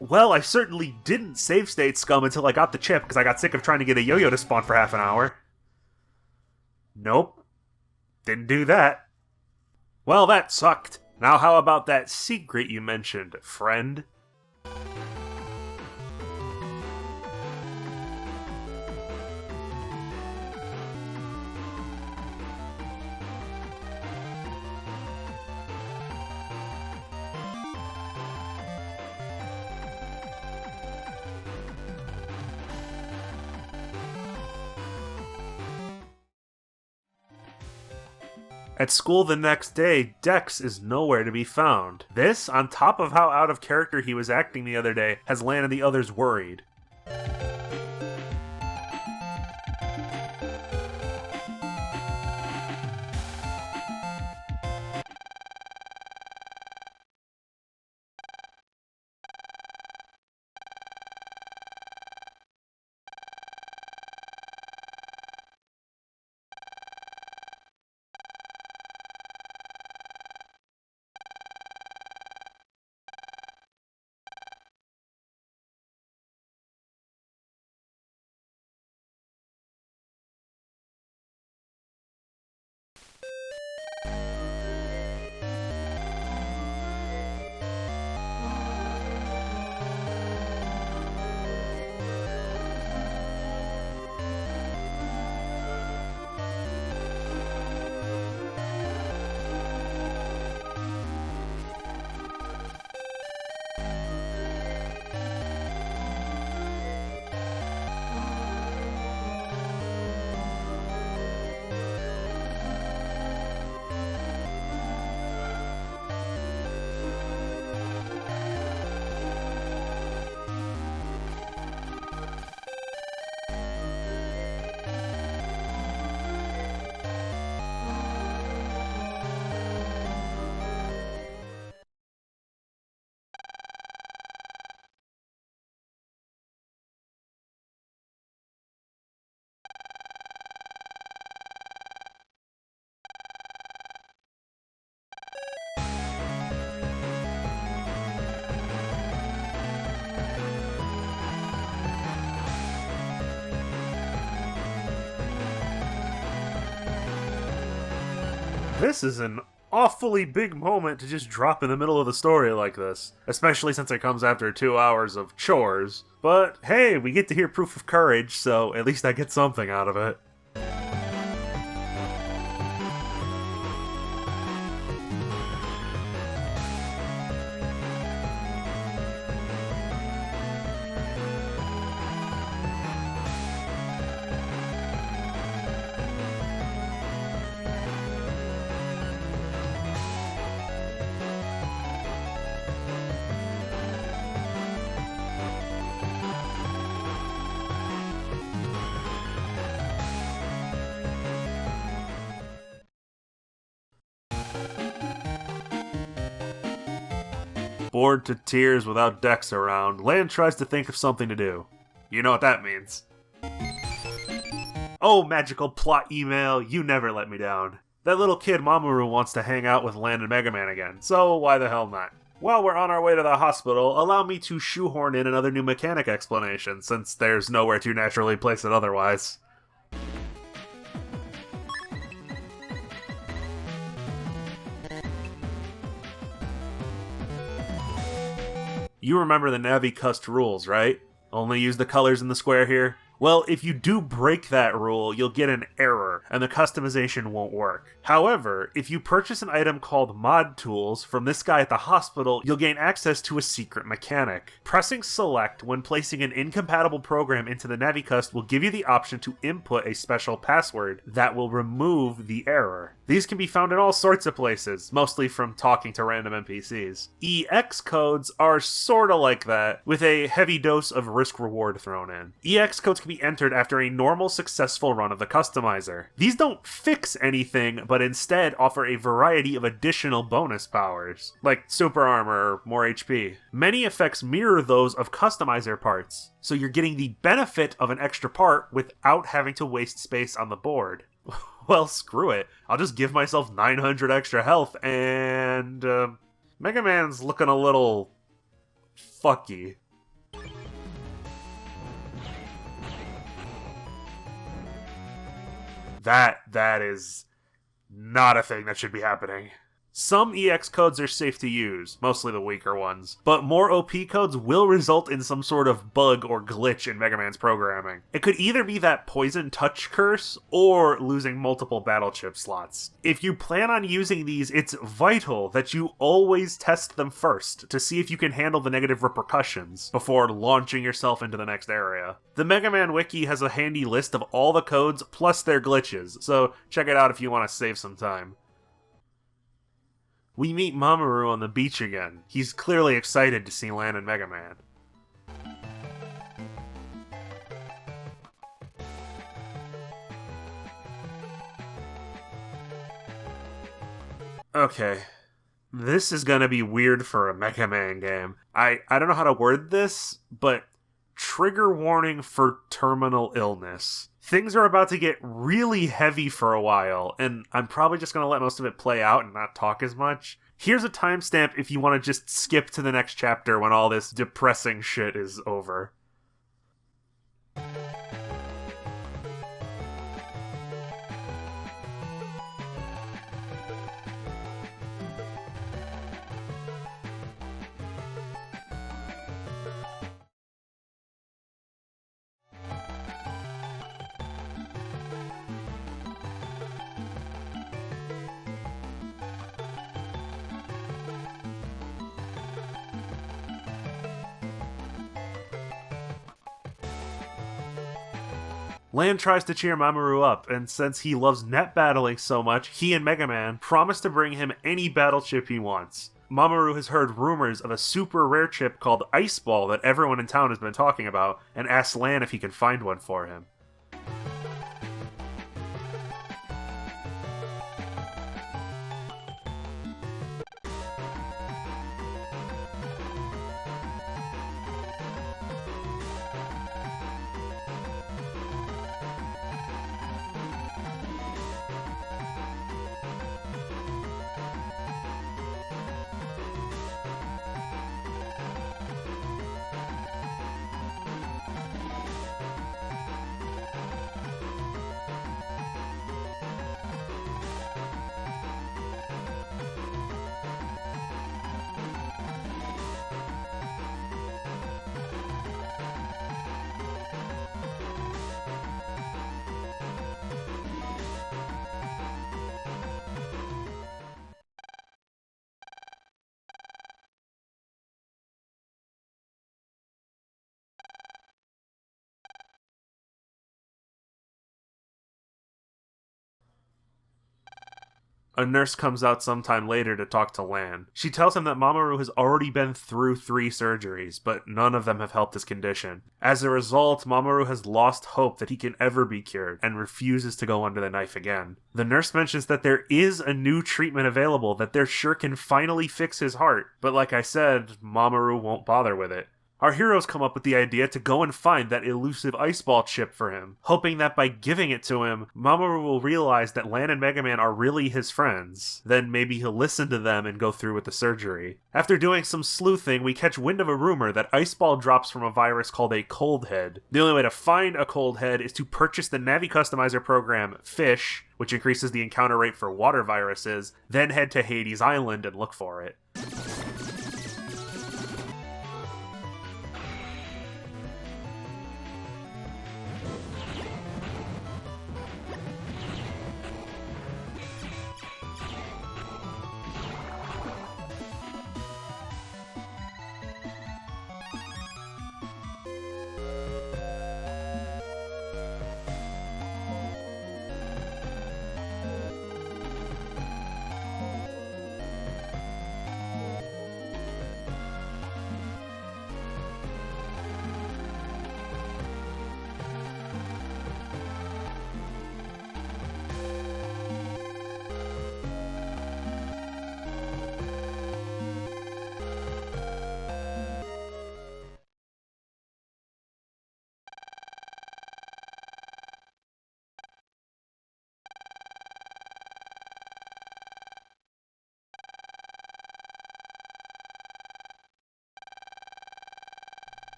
well, I certainly didn't save state scum until I got the chip, because I got sick of trying to get a yo-yo to spawn for half an hour. Nope. Didn't do that. Well, that sucked. Now how about that secret you mentioned, friend? At school the next day, Dex is nowhere to be found. This, on top of how out of character he was acting the other day, has Lan and the others worried. This is an awfully big moment to just drop in the middle of the story like this, especially since it comes after 2 hours of chores. But hey, we get to hear proof of courage, so at least I get something out of it. Bored to tears without Dex around, Lan tries to think of something to do. You know what that means. Oh, magical plot email, you never let me down. That little kid Mamoru wants to hang out with Lan and Megaman again, so why the hell not? While we're on our way to the hospital, allow me to shoehorn in another new mechanic explanation, since there's nowhere to naturally place it otherwise. You remember the Navi-Cust rules, right? Only use the colors in the square here? Well, if you do break that rule, you'll get an error, and the customization won't work. However, if you purchase an item called Mod Tools from this guy at the hospital, you'll gain access to a secret mechanic. Pressing Select when placing an incompatible program into the Navi-Cust will give you the option to input a special password that will remove the error. These can be found in all sorts of places, mostly from talking to random NPCs. EX codes are sorta like that, with a heavy dose of risk-reward thrown in. EX codes can be entered after a normal successful run of the customizer. These don't fix anything, but instead offer a variety of additional bonus powers, like super armor or more HP. Many effects mirror those of customizer parts, so you're getting the benefit of an extra part without having to waste space on the board. Well, screw it. I'll just give myself 900 extra health, and Mega Man's looking a little fucky. That is not a thing that should be happening. Some EX codes are safe to use, mostly the weaker ones, but more OP codes will result in some sort of bug or glitch in Mega Man's programming. It could either be that poison touch curse, or losing multiple battle chip slots. If you plan on using these, it's vital that you always test them first, to see if you can handle the negative repercussions, before launching yourself into the next area. The Mega Man Wiki has a handy list of all the codes, plus their glitches, so check it out if you want to save some time. We meet Mamoru on the beach again. He's clearly excited to see Lan and Mega Man. Okay. This is gonna be weird for a Mega Man game. I don't know how to word this, but trigger warning for terminal illness. Things are about to get really heavy for a while, and I'm probably just going to let most of it play out and not talk as much. Here's a timestamp if you want to just skip to the next chapter when all this depressing shit is over. Lan tries to cheer Mamoru up, and since he loves net battling so much, he and Mega Man promise to bring him any battle chip he wants. Mamoru has heard rumors of a super rare chip called Ice Ball that everyone in town has been talking about, and asks Lan if he can find one for him. A nurse comes out sometime later to talk to Lan. She tells him that Mamoru has already been through 3 surgeries, but none of them have helped his condition. As a result, Mamoru has lost hope that he can ever be cured, and refuses to go under the knife again. The nurse mentions that there is a new treatment available that they're sure can finally fix his heart, but like I said, Mamoru won't bother with it. Our heroes come up with the idea to go and find that elusive Ice Ball chip for him, hoping that by giving it to him, Mamoru will realize that Lan and Mega Man are really his friends. Then maybe he'll listen to them and go through with the surgery. After doing some sleuthing, we catch wind of a rumor that Ice Ball drops from a virus called a cold head. The only way to find a cold head is to purchase the Navi Customizer program, Fish, which increases the encounter rate for water viruses, then head to Hades Island and look for it.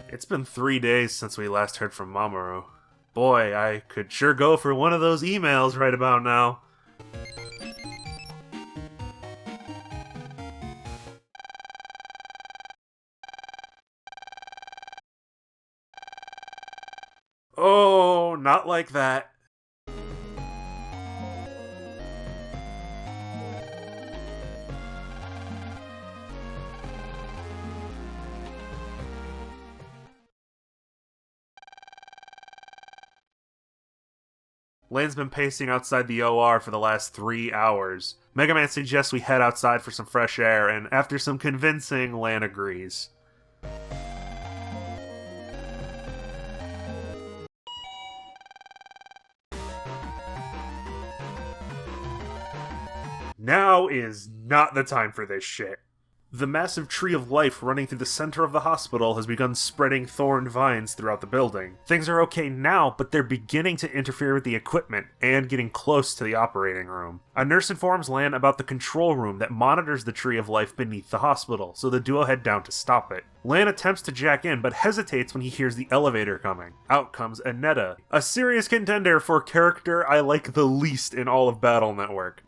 It's been 3 days since we last heard from Mamoru. Boy, I could sure go for one of those emails right about now. Oh, not like that. Lane's been pacing outside the OR for the last 3 hours. Megaman suggests we head outside for some fresh air, and after some convincing, Lane agrees. Now is not the time for this shit. The massive tree of life running through the center of the hospital has begun spreading thorned vines throughout the building. Things are okay now, but they're beginning to interfere with the equipment and getting close to the operating room. A nurse informs Lan about the control room that monitors the tree of life beneath the hospital, so the duo head down to stop it. Lan attempts to jack in, but hesitates when he hears the elevator coming. Out comes Aneta, a serious contender for character I like the least in all of Battle Network.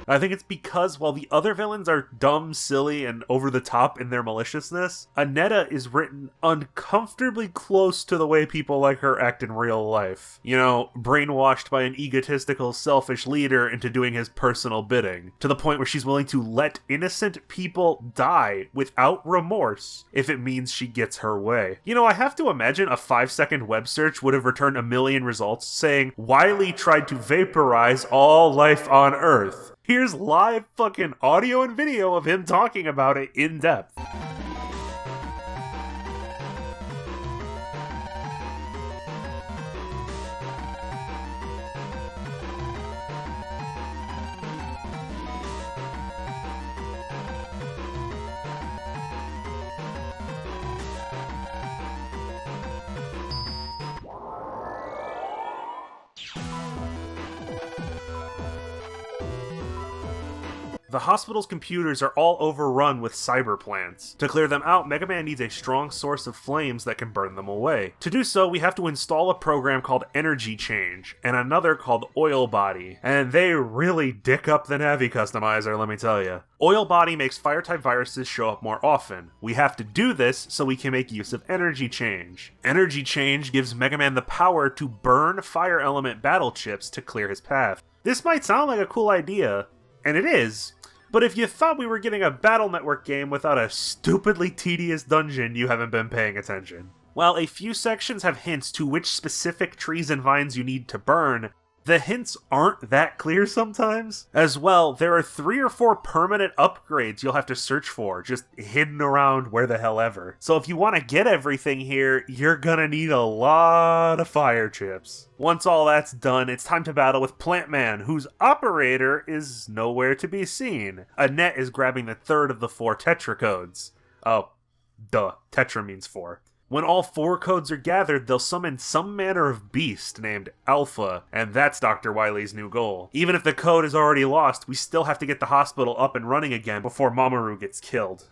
I think it's because while the other villains are dumb, silly, and over the top in their maliciousness, Aneta is written uncomfortably close to the way people like her act in real life. You know, brainwashed by an egotistical, selfish leader into doing his personal bidding, to the point where she's willing to let innocent people die without remorse if it means she gets her way. You know, I have to imagine a 5-second web search would have returned a million results saying, Wily tried to vaporize all life on Earth. Here's live fucking audio and video of him talking about it in depth. The hospital's computers are all overrun with cyber plants. To clear them out, Mega Man needs a strong source of flames that can burn them away. To do so, we have to install a program called Energy Change, and another called Oil Body. And they really dick up the Navi customizer, let me tell you. Oil Body makes fire-type viruses show up more often. We have to do this so we can make use of Energy Change. Energy Change gives Mega Man the power to burn fire element battle chips to clear his path. This might sound like a cool idea, and it is, but if you thought we were getting a Battle Network game without a stupidly tedious dungeon, you haven't been paying attention. While a few sections have hints to which specific trees and vines you need to burn, the hints aren't that clear sometimes. As well, there are 3 or 4 permanent upgrades you'll have to search for, just hidden around where the hell ever. So if you want to get everything here, you're gonna need a lot of fire chips. Once all that's done, it's time to battle with Plant Man, whose operator is nowhere to be seen. Annette is grabbing the 3rd of the 4 Tetra codes. Oh, duh, Tetra means 4. When all 4 codes are gathered, they'll summon some manner of beast named Alpha, and that's Dr. Wily's new goal. Even if the code is already lost, we still have to get the hospital up and running again before Mamoru gets killed.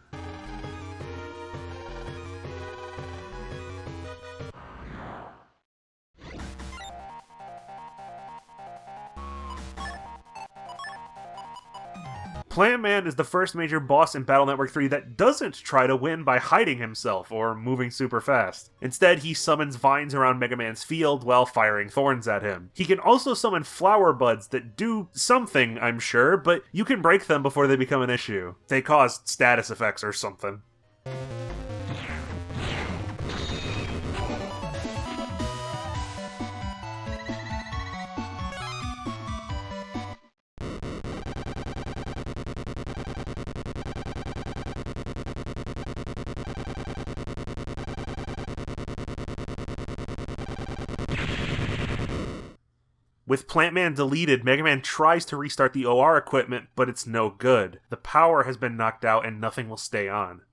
Plant Man is the first major boss in Battle Network 3 that doesn't try to win by hiding himself or moving super fast. Instead, he summons vines around Mega Man's field while firing thorns at him. He can also summon flower buds that do something, I'm sure, but you can break them before they become an issue. They cause status effects or something. With Plant Man deleted, Mega Man tries to restart the OR equipment, but it's no good. The power has been knocked out and nothing will stay on.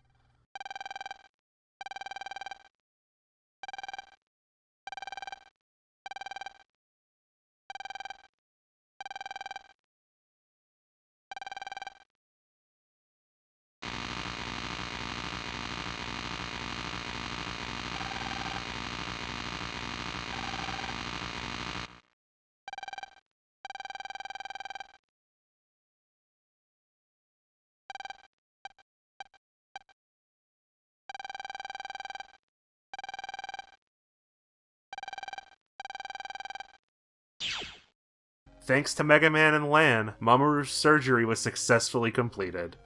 Thanks to Mega Man and Lan, Mamoru's surgery was successfully completed.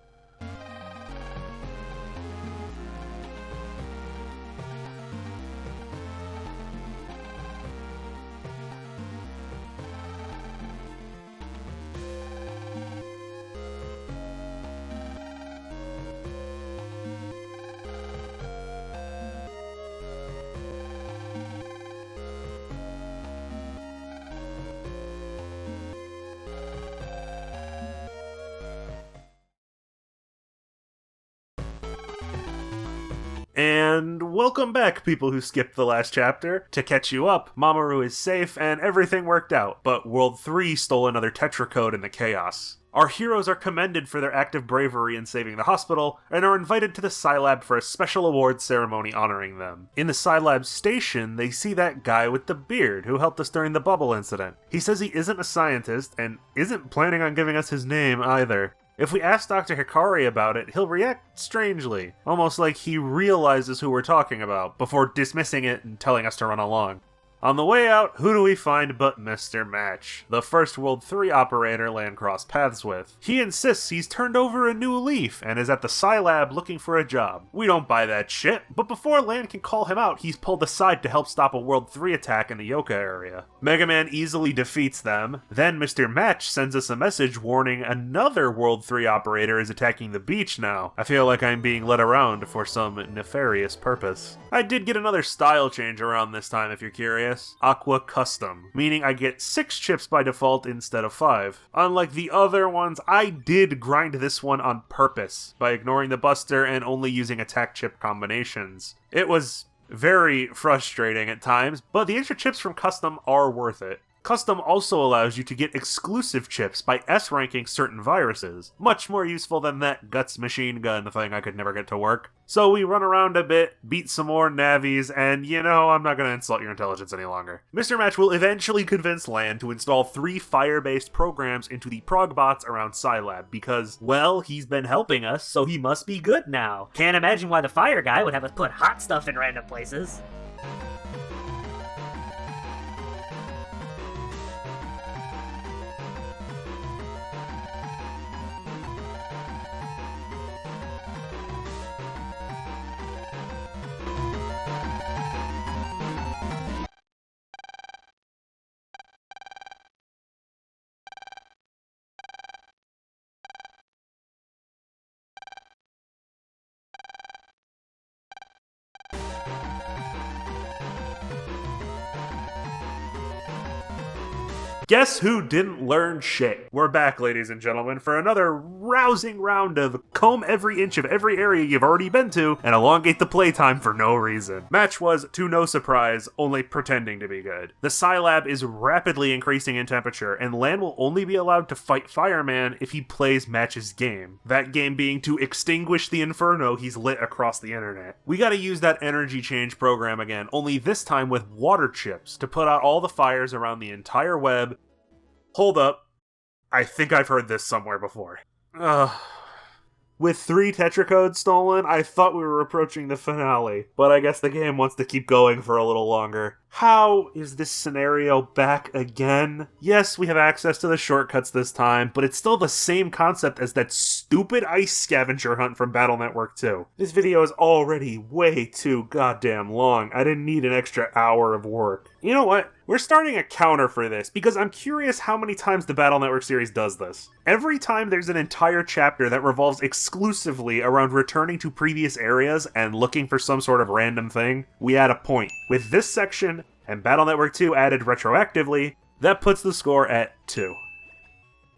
And welcome back, people who skipped the last chapter. To catch you up, Mamoru is safe and everything worked out, but World 3 stole another Tetra code in the chaos. Our heroes are commended for their act of bravery in saving the hospital, and are invited to the Scilab for a special awards ceremony honoring them. In the Scilab station, they see that guy with the beard who helped us during the bubble incident. He says he isn't a scientist, and isn't planning on giving us his name either. If we ask Dr. Hikari about it, he'll react strangely, almost like he realizes who we're talking about, before dismissing it and telling us to run along. On the way out, who do we find but Mr. Match, the first World 3 operator Lan crossed paths with. He insists he's turned over a new leaf and is at the Scilab looking for a job. We don't buy that shit, but before Lan can call him out, he's pulled aside to help stop a World 3 attack in the Yoka area. Mega Man easily defeats them, then Mr. Match sends us a message warning another World 3 operator is attacking the beach now. I feel like I'm being led around for some nefarious purpose. I did get another style change around this time if you're curious. Aqua Custom, meaning I get 6 chips by default instead of 5. Unlike the other ones, I did grind this one on purpose, by ignoring the Buster and only using attack chip combinations. It was very frustrating at times, but the extra chips from Custom are worth it. Custom also allows you to get exclusive chips by S-ranking certain viruses, much more useful than that Guts machine gun thing I could never get to work. So we run around a bit, beat some more navies, and you know, I'm not gonna insult your intelligence any longer. Mr. Match will eventually convince Lan to install 3 fire-based programs into the progbots around Scilab because, well, he's been helping us, so he must be good now. Can't imagine why the fire guy would have us put hot stuff in random places. Guess who didn't learn shit? We're back, ladies and gentlemen, for another rousing round of comb every inch of every area you've already been to and elongate the playtime for no reason. Match was, to no surprise, only pretending to be good. The Scilab is rapidly increasing in temperature, and Lan will only be allowed to fight Fireman if he plays Match's game. That game being to extinguish the inferno he's lit across the internet. We gotta use that energy change program again, only this time with water chips to put out all the fires around the entire web. Hold up. I think I've heard this somewhere before. With 3 Tetra codes stolen, I thought we were approaching the finale, but I guess the game wants to keep going for a little longer. How is this scenario back again? Yes, we have access to the shortcuts this time, but it's still the same concept as that stupid ice scavenger hunt from Battle Network 2. This video is already way too goddamn long. I didn't need an extra hour of work. You know what? We're starting a counter for this, because I'm curious how many times the Battle Network series does this. Every time there's an entire chapter that revolves exclusively around returning to previous areas and looking for some sort of random thing, we add a point. With this section, and Battle Network 2 added retroactively, that puts the score at 2.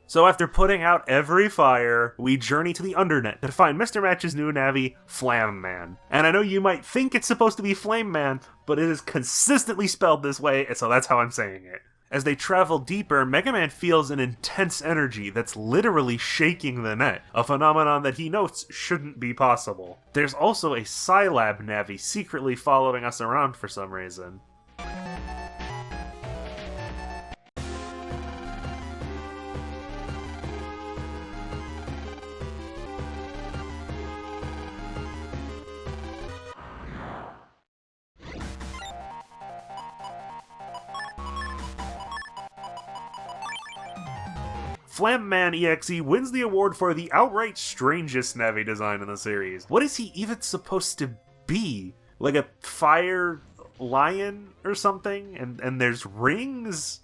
So after putting out every fire, we journey to the Undernet to find Mr. Match's new Navi, Flam Man. And I know you might think it's supposed to be Flame Man, but it is consistently spelled this way, and so that's how I'm saying it. As they travel deeper, Mega Man feels an intense energy that's literally shaking the net, a phenomenon that he notes shouldn't be possible. There's also a Scilab Navi secretly following us around for some reason. Megaman.exe wins the award for the outright strangest Navi design in the series. What is he even supposed to be? Like a fire lion or something? And there's rings?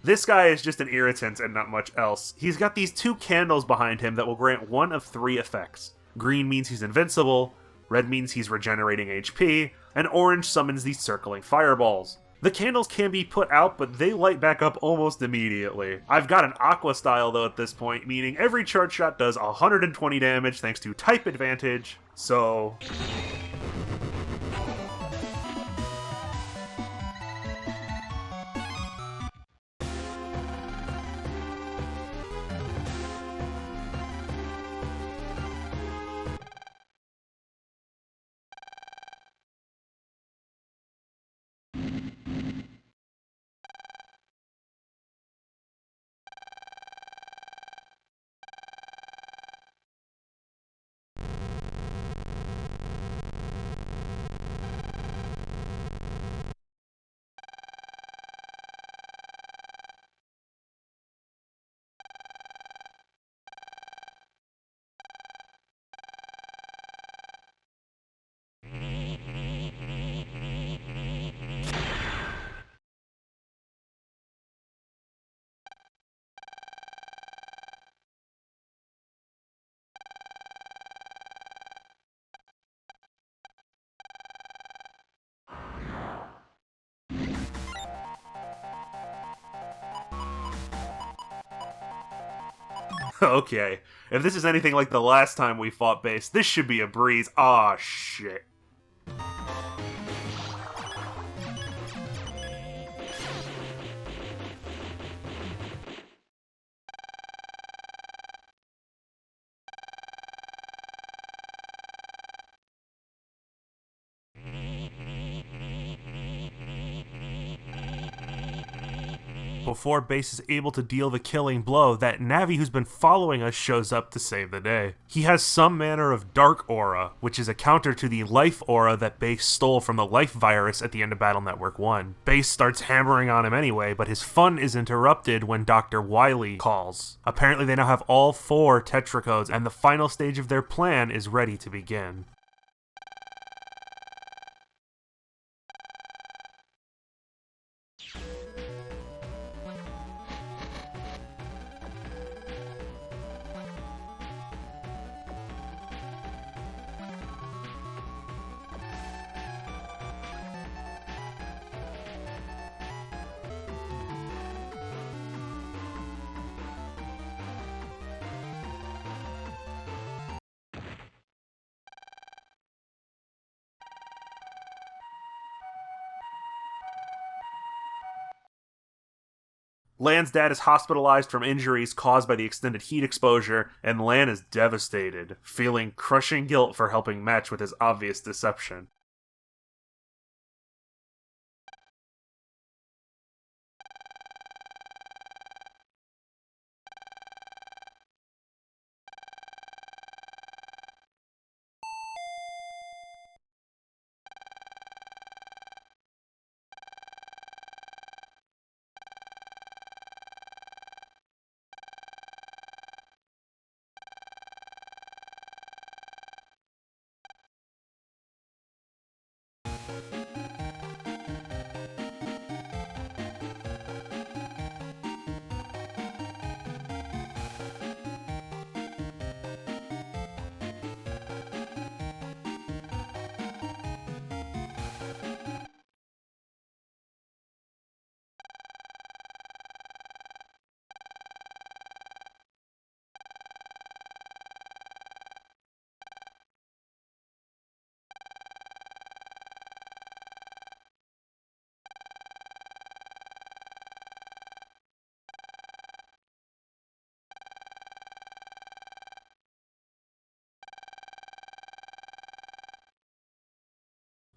This guy is just an irritant and not much else. He's got these 2 candles behind him that will grant one of 3 effects. Green means he's invincible, red means he's regenerating HP, and orange summons these circling fireballs. The candles can be put out, but they light back up almost immediately. I've got an Aqua style though at this point, meaning every charge shot does 120 damage thanks to type advantage, so... Okay, if this is anything like the last time we fought base, this should be a breeze. Aw, shit. Before base is able to deal the killing blow, that Navi who's been following us shows up to save the day. He has some manner of dark aura, which is a counter to the life aura that base stole from the life virus at the end of Battle Network 1. Base starts hammering on him anyway, but his fun is interrupted when Dr. Wily calls. Apparently they now have all 4 Tetracodes, and the final stage of their plan is ready to begin. Lan's dad is hospitalized from injuries caused by the extended heat exposure, and Lan is devastated, feeling crushing guilt for helping Match with his obvious deception.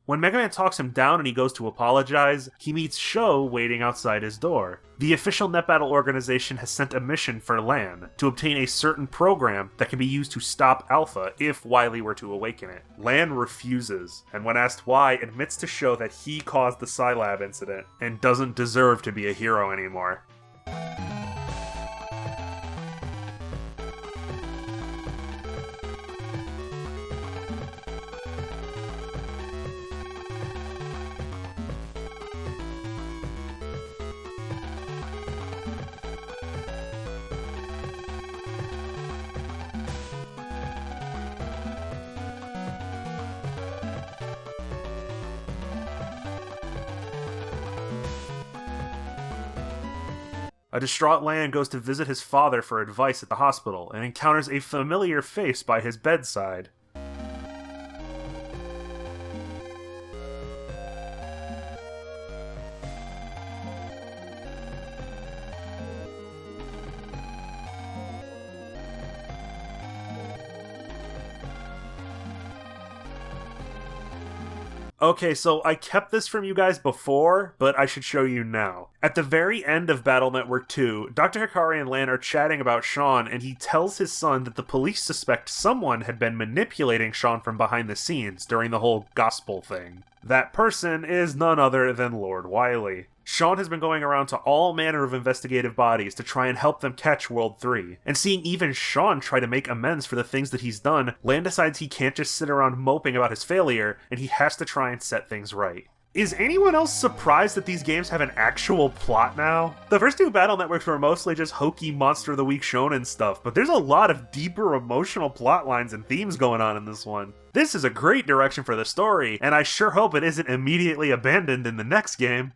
When Mega Man talks him down and he goes to apologize, he meets Sho waiting outside his door. The official NetBattle organization has sent a mission for Lan to obtain a certain program that can be used to stop Alpha if Wily were to awaken it. Lan refuses, and when asked why, admits to Sho that he caused the Scilab incident and doesn't deserve to be a hero anymore. A distraught Lan goes to visit his father for advice at the hospital and encounters a familiar face by his bedside. Okay, so I kept this from you guys before, but I should show you now. At the very end of Battle Network 2, Dr. Hikari and Lan are chatting about Sean, and he tells his son that the police suspect someone had been manipulating Sean from behind the scenes during the whole gospel thing. That person is none other than Lord Wily. Sean has been going around to all manner of investigative bodies to try and help them catch World 3, and seeing even Sean try to make amends for the things that he's done, Lan decides he can't just sit around moping about his failure, and he has to try and set things right. Is anyone else surprised that these games have an actual plot now? The first two Battle Networks were mostly just hokey Monster of the Week shonen stuff, but there's a lot of deeper emotional plot lines and themes going on in this one. This is a great direction for the story, and I sure hope it isn't immediately abandoned in the next game.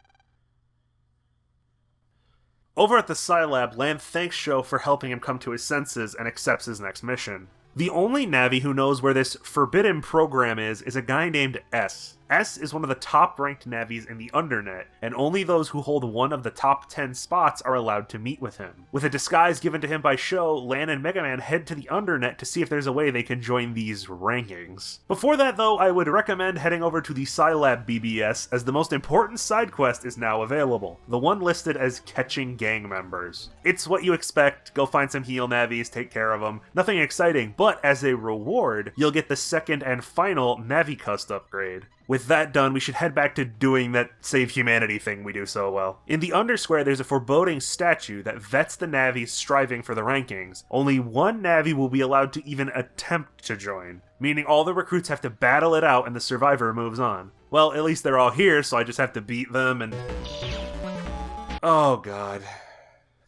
Over at the Scilab, Lan thanks Sho for helping him come to his senses and accepts his next mission. The only Navi who knows where this forbidden program is a guy named S. S is one of the top-ranked Navis in the Undernet, and only those who hold one of the top 10 spots are allowed to meet with him. With a disguise given to him by Sho, Lan and Megaman head to the Undernet to see if there's a way they can join these rankings. Before that though, I would recommend heading over to the Scilab BBS, as the most important side quest is now available, the one listed as catching gang members. It's what you expect, go find some heal Navis, take care of them, nothing exciting, but as a reward, you'll get the second and final Navicust upgrade. With that done, we should head back to doing that save humanity thing we do so well. In the Undersquare, there's a foreboding statue that vets the Navis striving for the rankings. Only one Navi will be allowed to even attempt to join, meaning all the recruits have to battle it out and the survivor moves on. Well, at least they're all here, so I just have to beat them and... Oh god.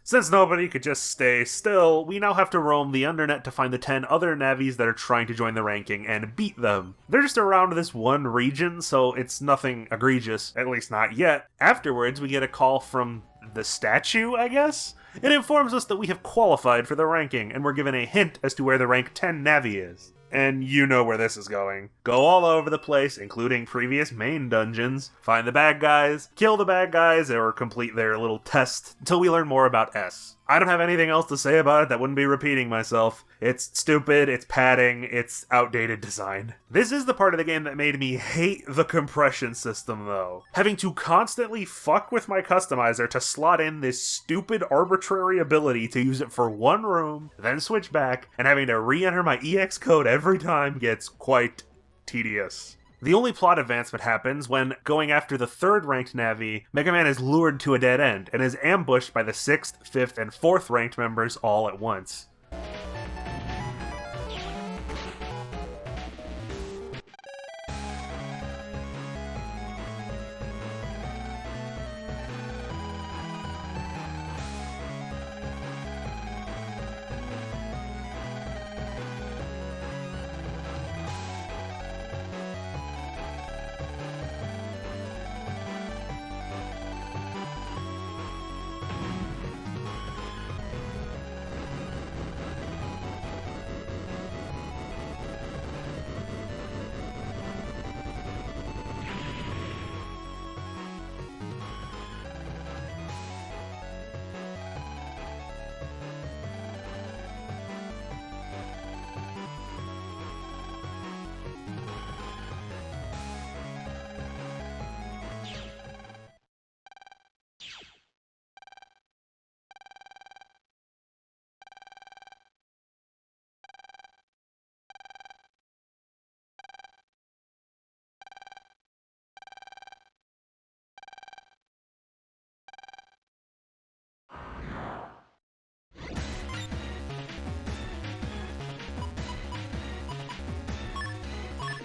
Since nobody could just stay still, we now have to roam the Undernet to find the 10 other Navis that are trying to join the ranking and beat them. They're just around this one region, so it's nothing egregious, at least not yet. Afterwards, we get a call from the statue, I guess? It informs us that we have qualified for the ranking, and we're given a hint as to where the rank 10 Navi is. And you know where this is going. Go all over the place, including previous main dungeons, find the bad guys, kill the bad guys, or complete their little test until we learn more about S. I don't have anything else to say about it that wouldn't be repeating myself. It's stupid, it's padding, it's outdated design. This is the part of the game that made me hate the compression system though. Having to constantly fuck with my customizer to slot in this stupid arbitrary ability to use it for one room, then switch back, and having to re-enter my EX code every time gets quite tedious. The only plot advancement happens when, going after the third ranked Navi, Megaman is lured to a dead end and is ambushed by the 6th, 5th, and 4th ranked members all at once.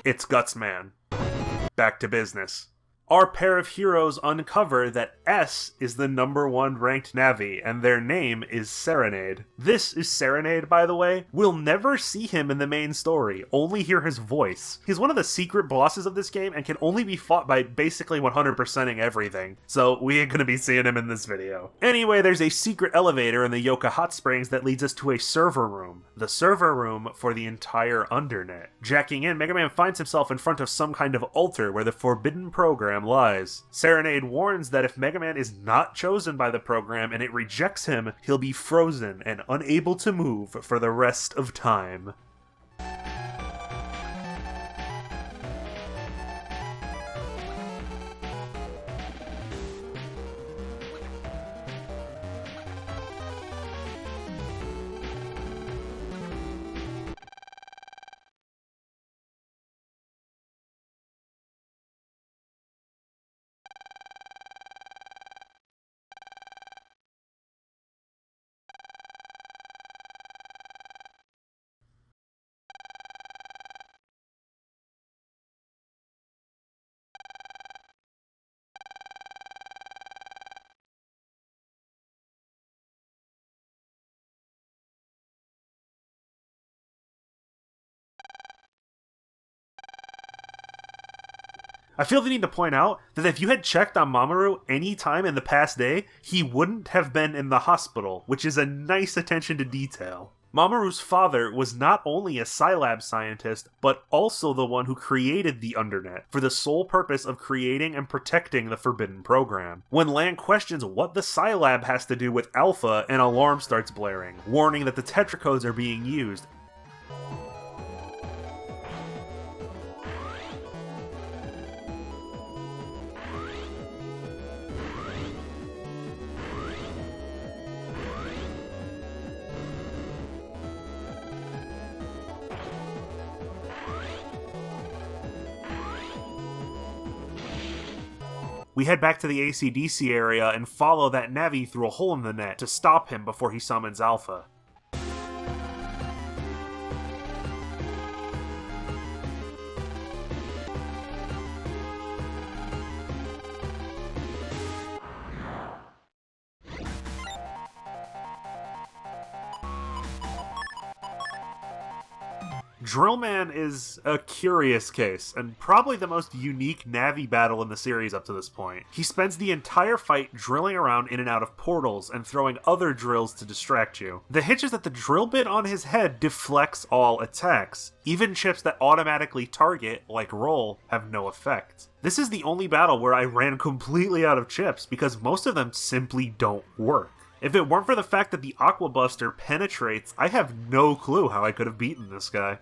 It's Gutsman. Back to business. our pair of heroes uncover that S is the #1 ranked Navi, and their name is Serenade. This is Serenade, by the way. We'll never see him in the main story, only hear his voice. He's one of the secret bosses of this game and can only be fought by basically 100%ing everything, so we ain't gonna be seeing him in this video. Anyway, there's a secret elevator in the Yoka Hot Springs that leads us to a server room. The server room for the entire Undernet. Jacking in, Mega Man finds himself in front of some kind of altar where the forbidden program lies. Serenade warns that if Mega Man is not chosen by the program and it rejects him, he'll be frozen and unable to move for the rest of time. I feel the need to point out that if you had checked on Mamoru any time in the past day, he wouldn't have been in the hospital, which is a nice attention to detail. Mamoru's father was not only a Scilab scientist, but also the one who created the Undernet, for the sole purpose of creating and protecting the Forbidden Program. When Lan questions what the Scilab has to do with Alpha, an alarm starts blaring, warning that the Tetracodes are being used. We head back to the AC/DC area and follow that Navi through a hole in the net to stop him before he summons Alpha. Drillman is a curious case, and probably the most unique Navi battle in the series up to this point. He spends the entire fight drilling around in and out of portals and throwing other drills to distract you. The hitch is that the drill bit on his head deflects all attacks. Even chips that automatically target, like roll, have no effect. This is the only battle where I ran completely out of chips, because most of them simply don't work. If it weren't for the fact that the Aqua Buster penetrates, I have no clue how I could have beaten this guy.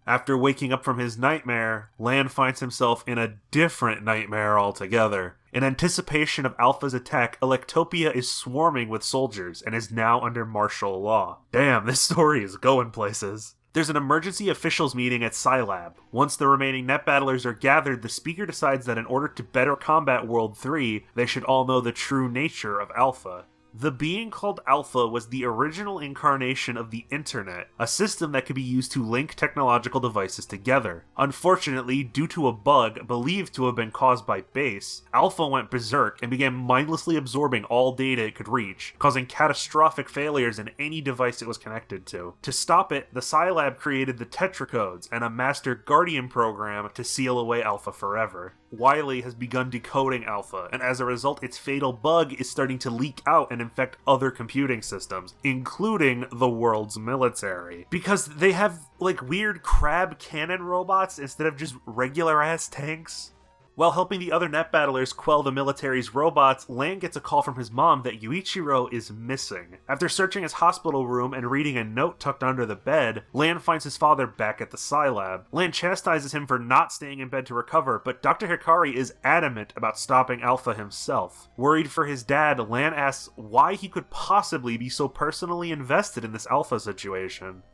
After waking up from his nightmare, Lan finds himself in a different nightmare altogether. In anticipation of Alpha's attack, Electopia is swarming with soldiers and is now under martial law. Damn, this story is going places. There's an emergency officials meeting at Scilab. Once the remaining net battlers are gathered, the speaker decides that in order to better combat World 3, they should all know the true nature of Alpha. The being called Alpha was the original incarnation of the Internet, a system that could be used to link technological devices together. Unfortunately, due to a bug believed to have been caused by Base, Alpha went berserk and began mindlessly absorbing all data it could reach, causing catastrophic failures in any device it was connected to. To stop it, the Scilab created the Tetracodes and a Master Guardian program to seal away Alpha forever. Wily has begun decoding Alpha, and as a result, its fatal bug is starting to leak out and infect other computing systems, including the world's military. Because they have, like, weird crab cannon robots instead of just regular-ass tanks. While helping the other net battlers quell the military's robots, Lan gets a call from his mom that Yuichiro is missing. After searching his hospital room and reading a note tucked under the bed, Lan finds his father back at the Scilab. Lan chastises him for not staying in bed to recover, but Dr. Hikari is adamant about stopping Alpha himself. Worried for his dad, Lan asks why he could possibly be so personally invested in this Alpha situation.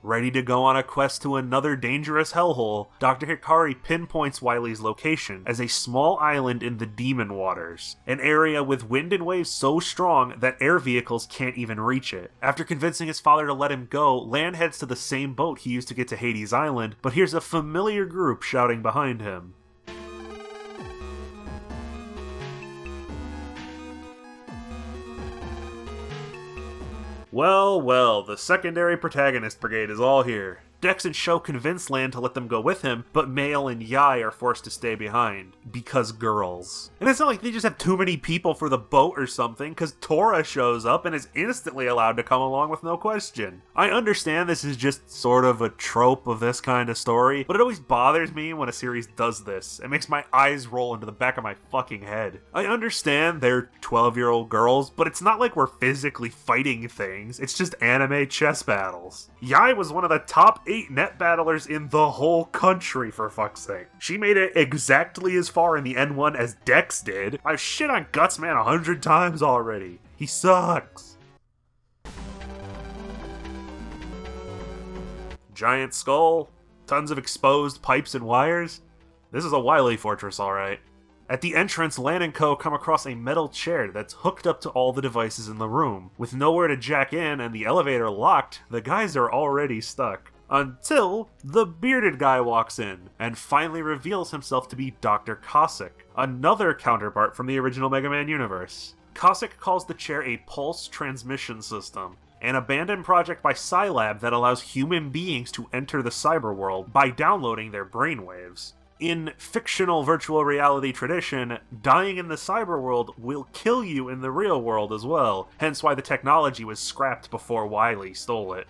Ready to go on a quest to another dangerous hellhole, Dr. Hikari pinpoints Wily's location as a small island in the Demon Waters, an area with wind and waves so strong that air vehicles can't even reach it. After convincing his father to let him go, Lan heads to the same boat he used to get to Hades Island, but hears a familiar group shouting behind him. Well, the secondary protagonist brigade is all here. Dex and Sho convince Lan to let them go with him, but Mail and Yai are forced to stay behind. Because girls. And it's not like they just have too many people for the boat or something, because Tora shows up and is instantly allowed to come along with no question. I understand this is just sort of a trope of this kind of story, but it always bothers me when a series does this. It makes my eyes roll into the back of my fucking head. I understand they're 12-year-old girls, but it's not like we're physically fighting things, it's just anime chess battles. Yai was one of the top 8 net battlers in the whole country, for fuck's sake. She made it exactly as far in the N1 as Dex did. I've shit on Gutsman 100 times already. He sucks. Giant skull, tons of exposed pipes and wires. This is a Wily fortress, alright. At the entrance, Lan and Co. come across a metal chair that's hooked up to all the devices in the room. With nowhere to jack in and the elevator locked, the guys are already stuck. Until the bearded guy walks in, and finally reveals himself to be Dr. Cossack, another counterpart from the original Mega Man universe. Cossack calls the chair a pulse transmission system, an abandoned project by Scilab that allows human beings to enter the cyber world by downloading their brainwaves. In fictional virtual reality tradition, dying in the cyber world will kill you in the real world as well, hence why the technology was scrapped before Wily stole it.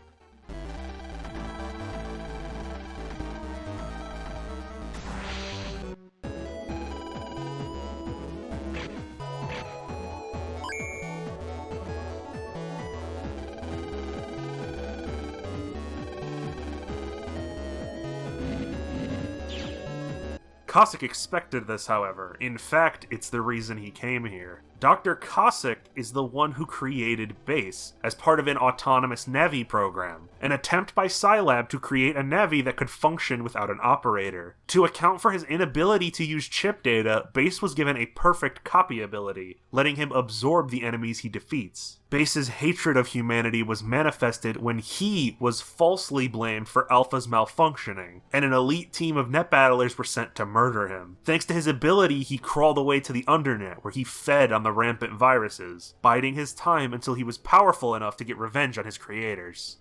Cossack expected this, however. In fact, it's the reason he came here. Dr. Cossack is the one who created BASE as part of an autonomous Navi program, an attempt by Scilab to create a Navi that could function without an operator. To account for his inability to use chip data, BASE was given a perfect copy ability, letting him absorb the enemies he defeats. BASE's hatred of humanity was manifested when he was falsely blamed for Alpha's malfunctioning, and an elite team of net battlers were sent to murder him. Thanks to his ability, he crawled away to the Undernet, where he fed on the rampant viruses, biding his time until he was powerful enough to get revenge on his creators.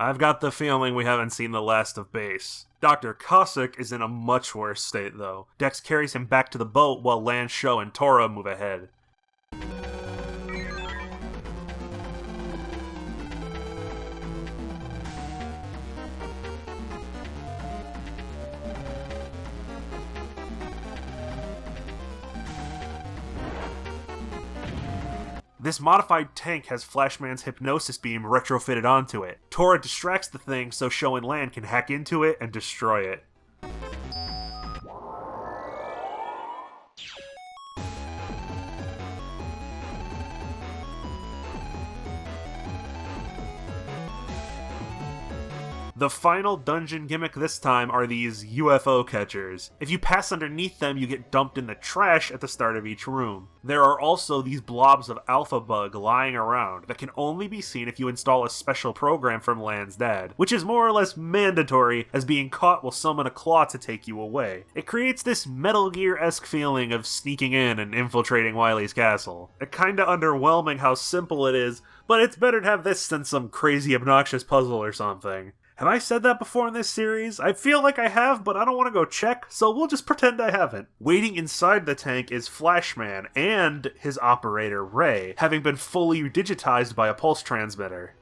I've got the feeling we haven't seen the last of BASE. Dr. Cossack is in a much worse state, though. Dex carries him back to the boat while Lan, Sho, and Tora move ahead. This modified tank has Flashman's hypnosis beam retrofitted onto it. Tora distracts the thing so Sho and Lan can hack into it and destroy it. The final dungeon gimmick this time are these UFO catchers. If you pass underneath them, you get dumped in the trash at the start of each room. There are also these blobs of alpha bug lying around that can only be seen if you install a special program from Lan's dad, which is more or less mandatory, as being caught will summon a claw to take you away. It creates this Metal Gear-esque feeling of sneaking in and infiltrating Wily's castle. It's kinda underwhelming how simple it is, but it's better to have this than some crazy obnoxious puzzle or something. Have I said that before in this series? I feel like I have, but I don't want to go check, so we'll just pretend I haven't. Waiting inside the tank is Flashman and his operator, Ray, having been fully digitized by a pulse transmitter.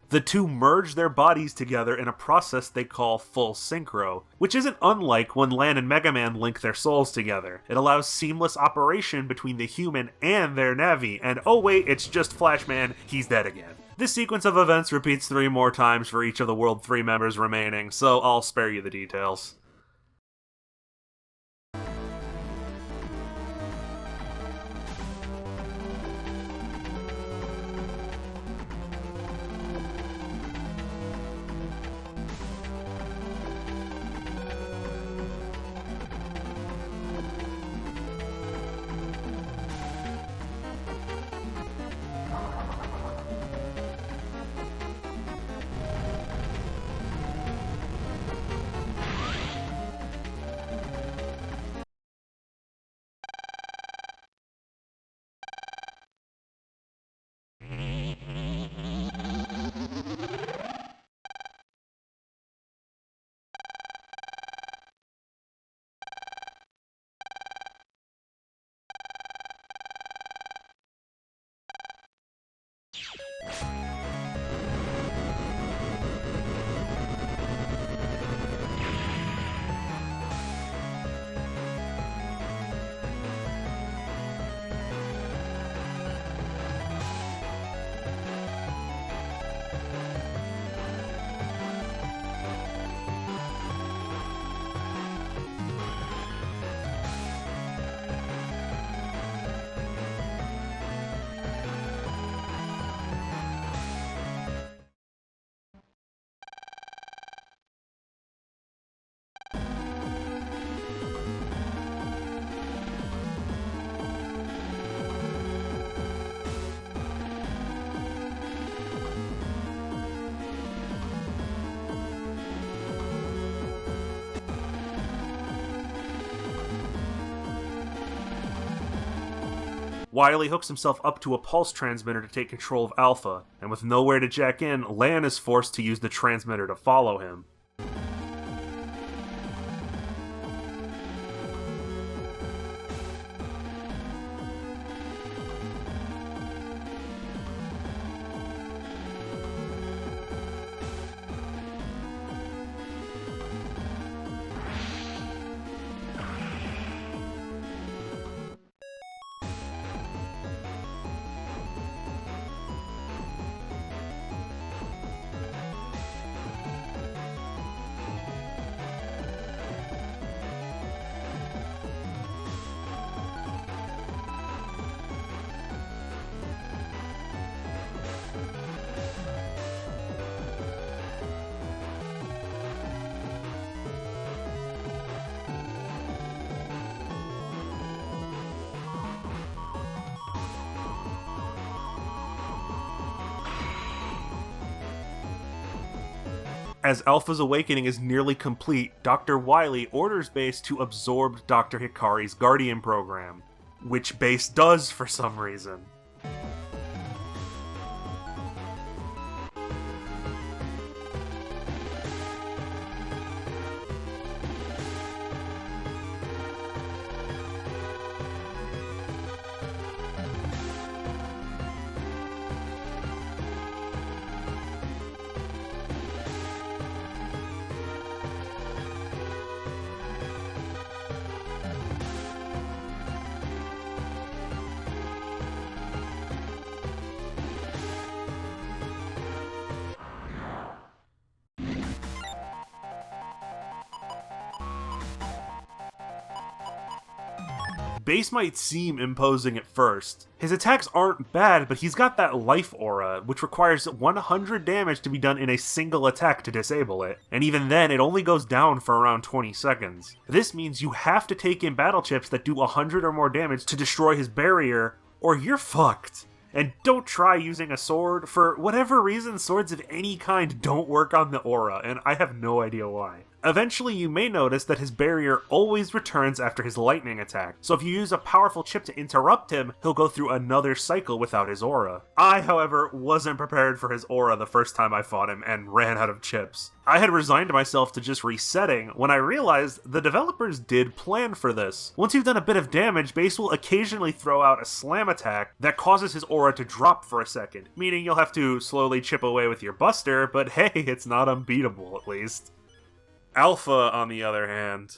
The two merge their bodies together in a process they call full synchro, which isn't unlike when Lan and Megaman link their souls together. It allows seamless operation between the human and their Navi, and oh wait, it's just Flashman, he's dead again. This sequence of events repeats 3 more times for each of the World 3 members remaining, so I'll spare you the details. Wily hooks himself up to a pulse transmitter to take control of Alpha, and with nowhere to jack in, Lan is forced to use the transmitter to follow him. As Alpha's awakening is nearly complete, Dr. Wily orders Base to absorb Dr. Hikari's Guardian program, which Base does for some reason. Base might seem imposing at first. His attacks aren't bad, but he's got that life aura, which requires 100 damage to be done in a single attack to disable it, and even then it only goes down for around 20 seconds. This means you have to take in battle chips that do 100 or more damage to destroy his barrier, or you're fucked. And don't try using a sword. For whatever reason, swords of any kind don't work on the aura, and I have no idea why. Eventually, you may notice that his barrier always returns after his lightning attack, so if you use a powerful chip to interrupt him, he'll go through another cycle without his aura. I, however, wasn't prepared for his aura the first time I fought him and ran out of chips. I had resigned myself to just resetting when I realized the developers did plan for this. Once you've done a bit of damage, Base will occasionally throw out a slam attack that causes his aura to drop for a second, meaning you'll have to slowly chip away with your buster, but hey, it's not unbeatable at least. Alpha, on the other hand,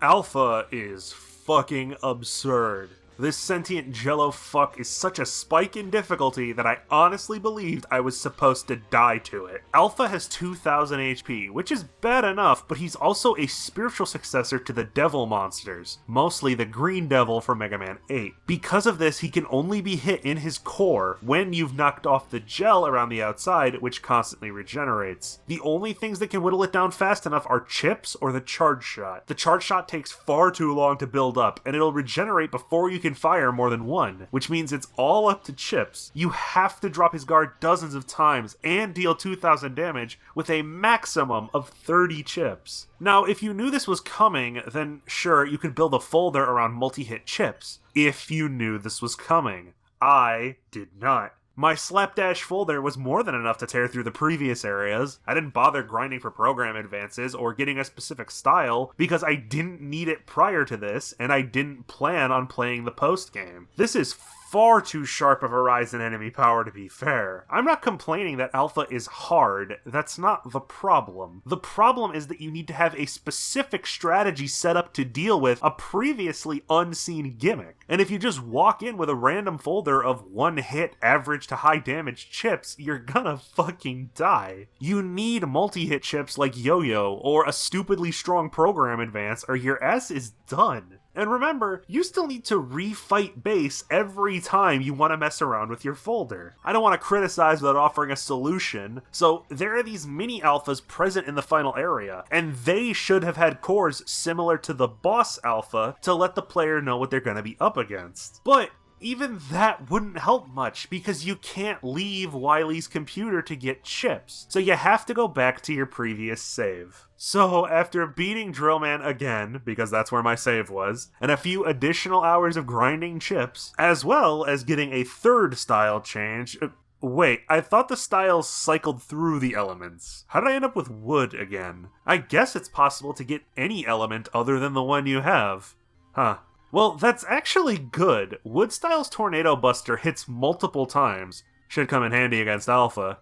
Alpha is fucking absurd. This sentient jello fuck is such a spike in difficulty that I honestly believed I was supposed to die to it. Alpha has 2000 HP, which is bad enough, but he's also a spiritual successor to the devil monsters, mostly the green devil from Mega Man 8. Because of this, he can only be hit in his core when you've knocked off the gel around the outside, which constantly regenerates. The only things that can whittle it down fast enough are chips or the charge shot. The charge shot takes far too long to build up, and it'll regenerate before you can fire more than one, which means it's all up to Chips. You have to drop his guard dozens of times and deal 2,000 damage with a maximum of 30 chips. Now, if you knew this was coming, then sure, you could build a folder around multi-hit Chips. If you knew this was coming. I did not. My slapdash folder was more than enough to tear through the previous areas. I didn't bother grinding for program advances or getting a specific style because I didn't need it prior to this, and I didn't plan on playing the post-game. This is far too sharp of a rise in enemy power to be fair. I'm not complaining that Alpha is hard, that's not the problem. The problem is that you need to have a specific strategy set up to deal with a previously unseen gimmick. And if you just walk in with a random folder of one-hit average to high damage chips, you're gonna fucking die. You need multi-hit chips like Yo-Yo or a stupidly strong program advance or your ass is done. And remember, you still need to refight base every time you want to mess around with your folder. I don't want to criticize without offering a solution, so there are these mini alphas present in the final area, and they should have had cores similar to the boss alpha to let the player know what they're going to be up against. But even that wouldn't help much, because you can't leave Wily's computer to get chips, so you have to go back to your previous save. So, after beating Drillman again, because that's where my save was, and a few additional hours of grinding chips, as well as getting a third style change— wait, I thought the styles cycled through the elements. How did I end up with wood again? I guess it's possible to get any element other than the one you have. Huh. Well, that's actually good. Woodstyle's Tornado Buster hits multiple times. Should come in handy against Alpha.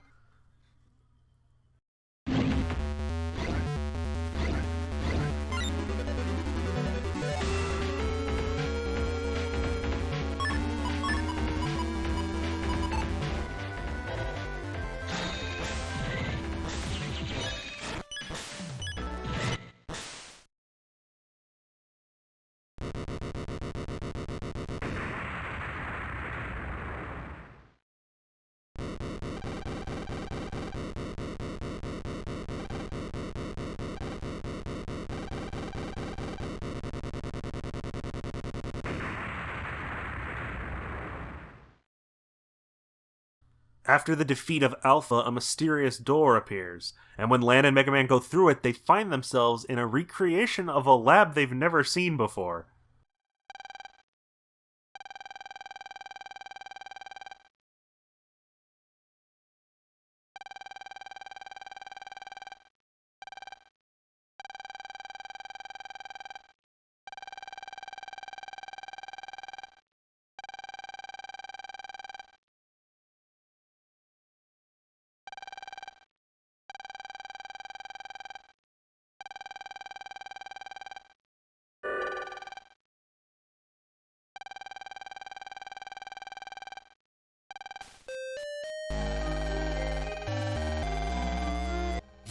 After the defeat of Alpha, a mysterious door appears, and when Lan and Mega Man go through it, they find themselves in a recreation of a lab they've never seen before.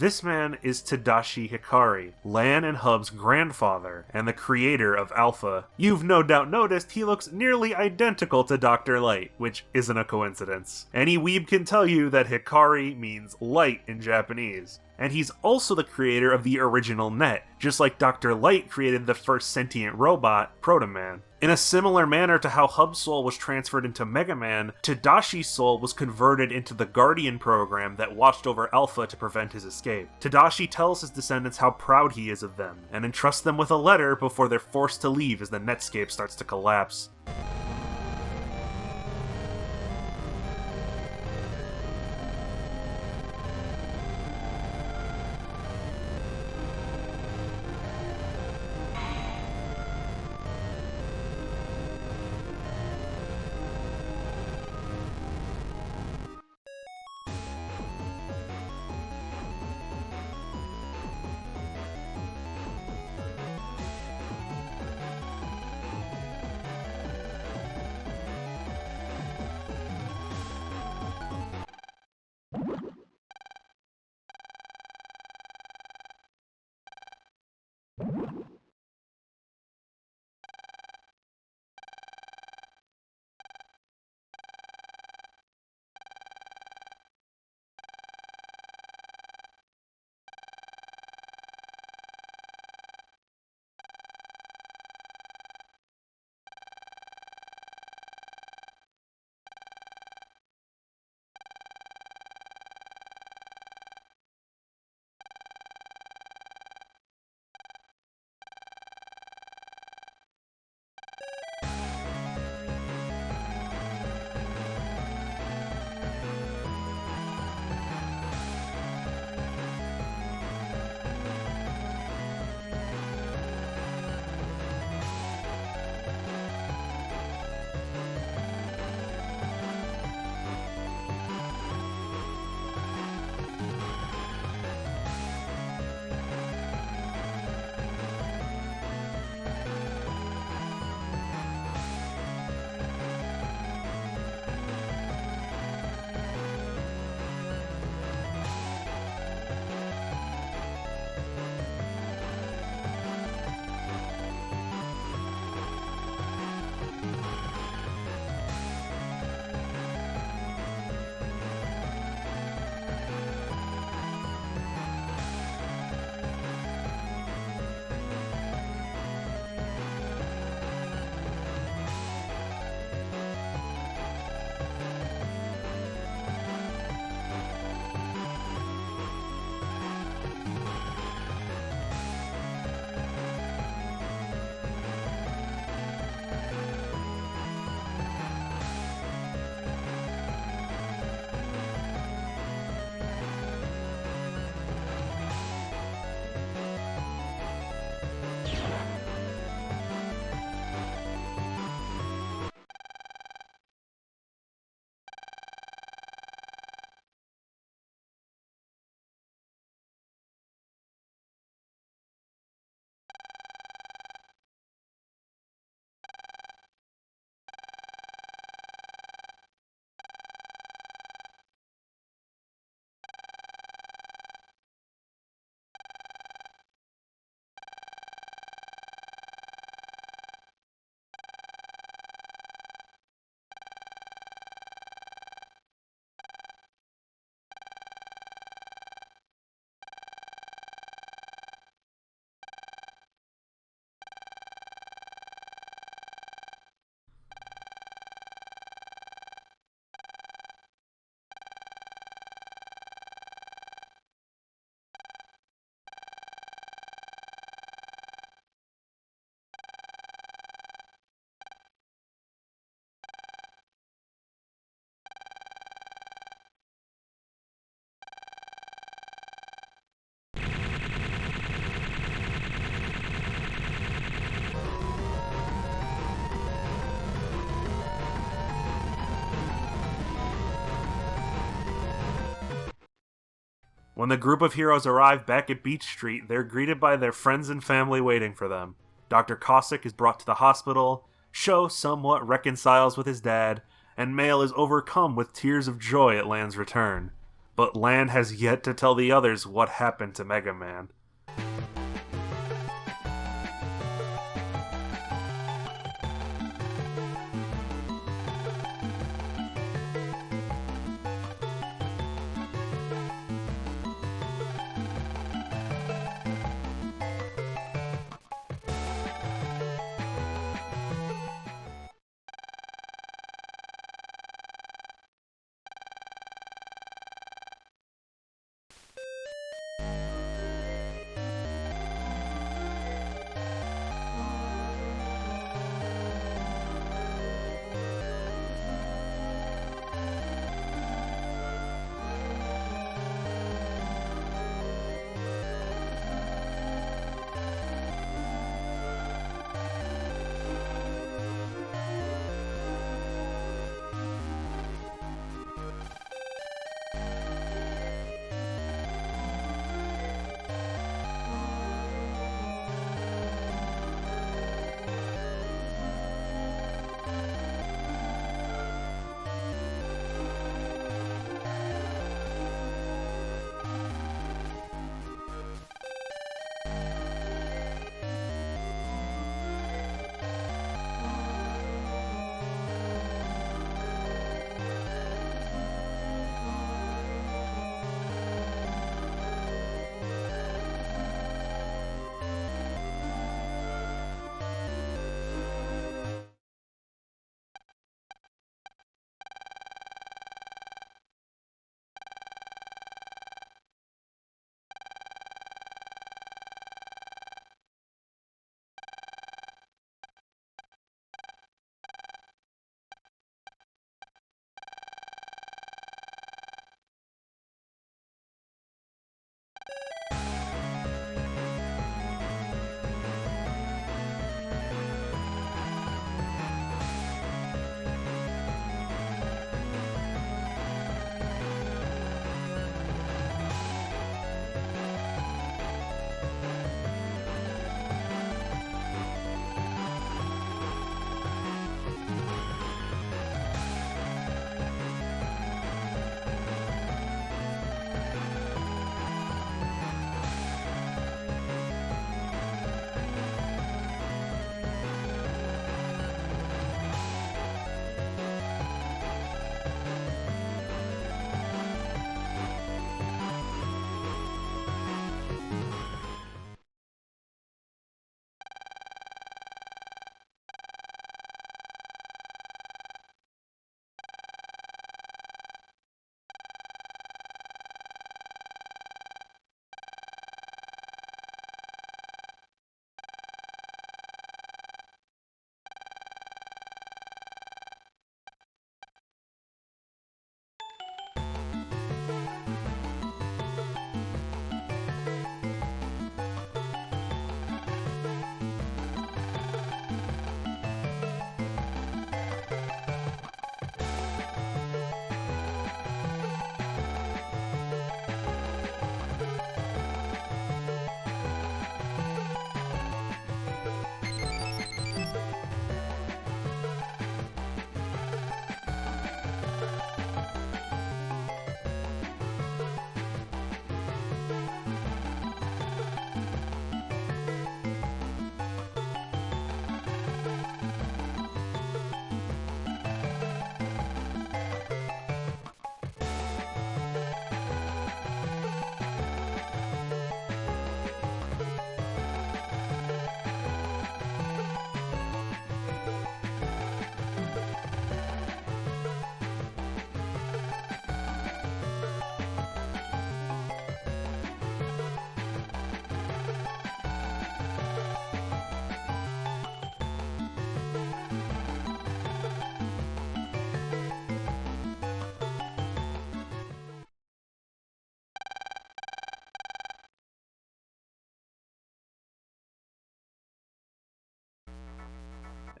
This man is Tadashi Hikari, Lan and Hub's grandfather, and the creator of Alpha. You've no doubt noticed he looks nearly identical to Dr. Light, which isn't a coincidence. Any weeb can tell you that Hikari means light in Japanese. And he's also the creator of the original net, just like Dr. Light created the first sentient robot, Proto Man. In a similar manner to how Hub's soul was transferred into Mega Man, Tadashi's soul was converted into the Guardian program that watched over Alpha to prevent his escape. Tadashi tells his descendants how proud he is of them, and entrusts them with a letter before they're forced to leave as the netscape starts to collapse. When the group of heroes arrive back at Beach Street, they're greeted by their friends and family waiting for them. Dr. Cossack is brought to the hospital, Sho somewhat reconciles with his dad, and Mail is overcome with tears of joy at Lan's return. But Lan has yet to tell the others what happened to Mega Man.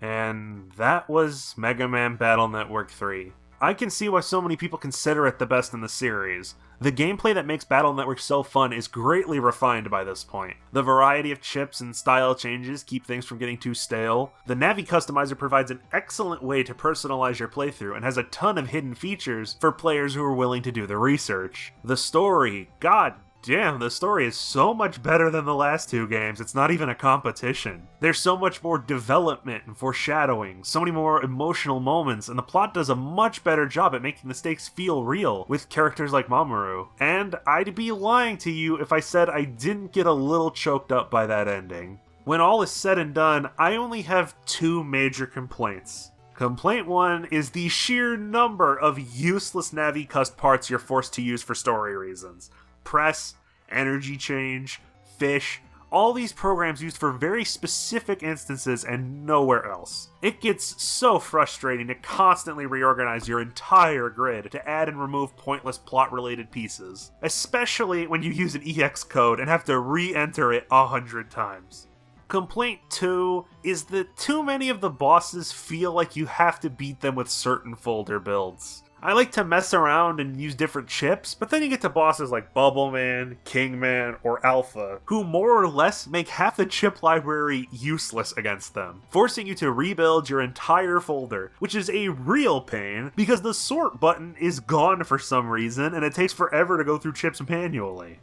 And that was Mega Man Battle Network 3. I can see why so many people consider it the best in the series. The gameplay that makes Battle Network so fun is greatly refined by this point. The variety of chips and style changes keep things from getting too stale. The Navi Customizer provides an excellent way to personalize your playthrough and has a ton of hidden features for players who are willing to do the research. The story, god damn, the story is so much better than the last two games, it's not even a competition. There's so much more development and foreshadowing, so many more emotional moments, and the plot does a much better job at making the stakes feel real, with characters like Mamoru. And I'd be lying to you if I said I didn't get a little choked up by that ending. When all is said and done, I only have two major complaints. Complaint 1 is the sheer number of useless Navi Cust parts you're forced to use for story reasons. Press, energy change, fish, all these programs used for very specific instances and nowhere else. It gets so frustrating to constantly reorganize your entire grid to add and remove pointless plot-related pieces, especially when you use an EX code and have to re-enter it 100 times. Complaint 2 is that too many of the bosses feel like you have to beat them with certain folder builds. I like to mess around and use different chips, but then you get to bosses like Bubbleman, Kingman, or Alpha, who more or less make half the chip library useless against them, forcing you to rebuild your entire folder, which is a real pain because the sort button is gone for some reason and it takes forever to go through chips manually.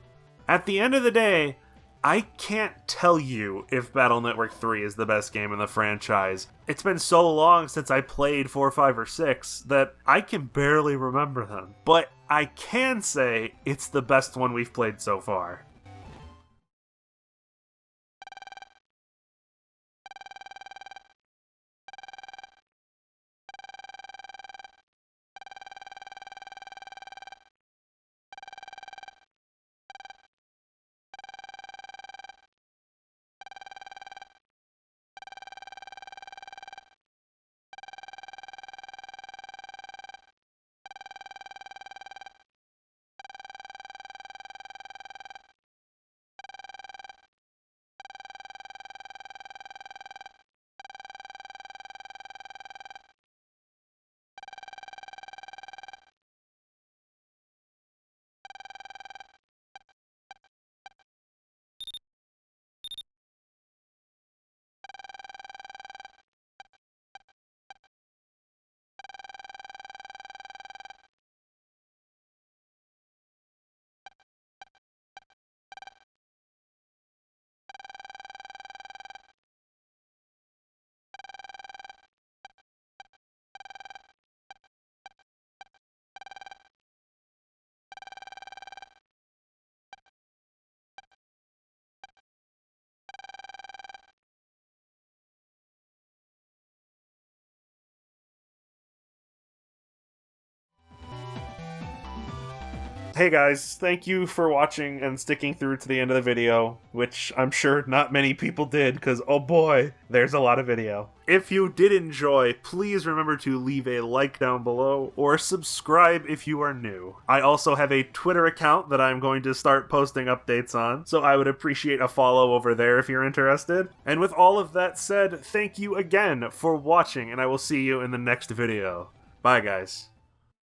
At the end of the day, I can't tell you if Battle Network 3 is the best game in the franchise. It's been so long since I played 4, 5, or 6 that I can barely remember them. But I can say it's the best one we've played so far. Hey guys, thank you for watching and sticking through to the end of the video, which I'm sure not many people did, because oh boy, there's a lot of video. If you did enjoy, please remember to leave a like down below, or subscribe if you are new. I also have a Twitter account that I'm going to start posting updates on, so I would appreciate a follow over there if you're interested. And with all of that said, thank you again for watching, and I will see you in the next video. Bye guys.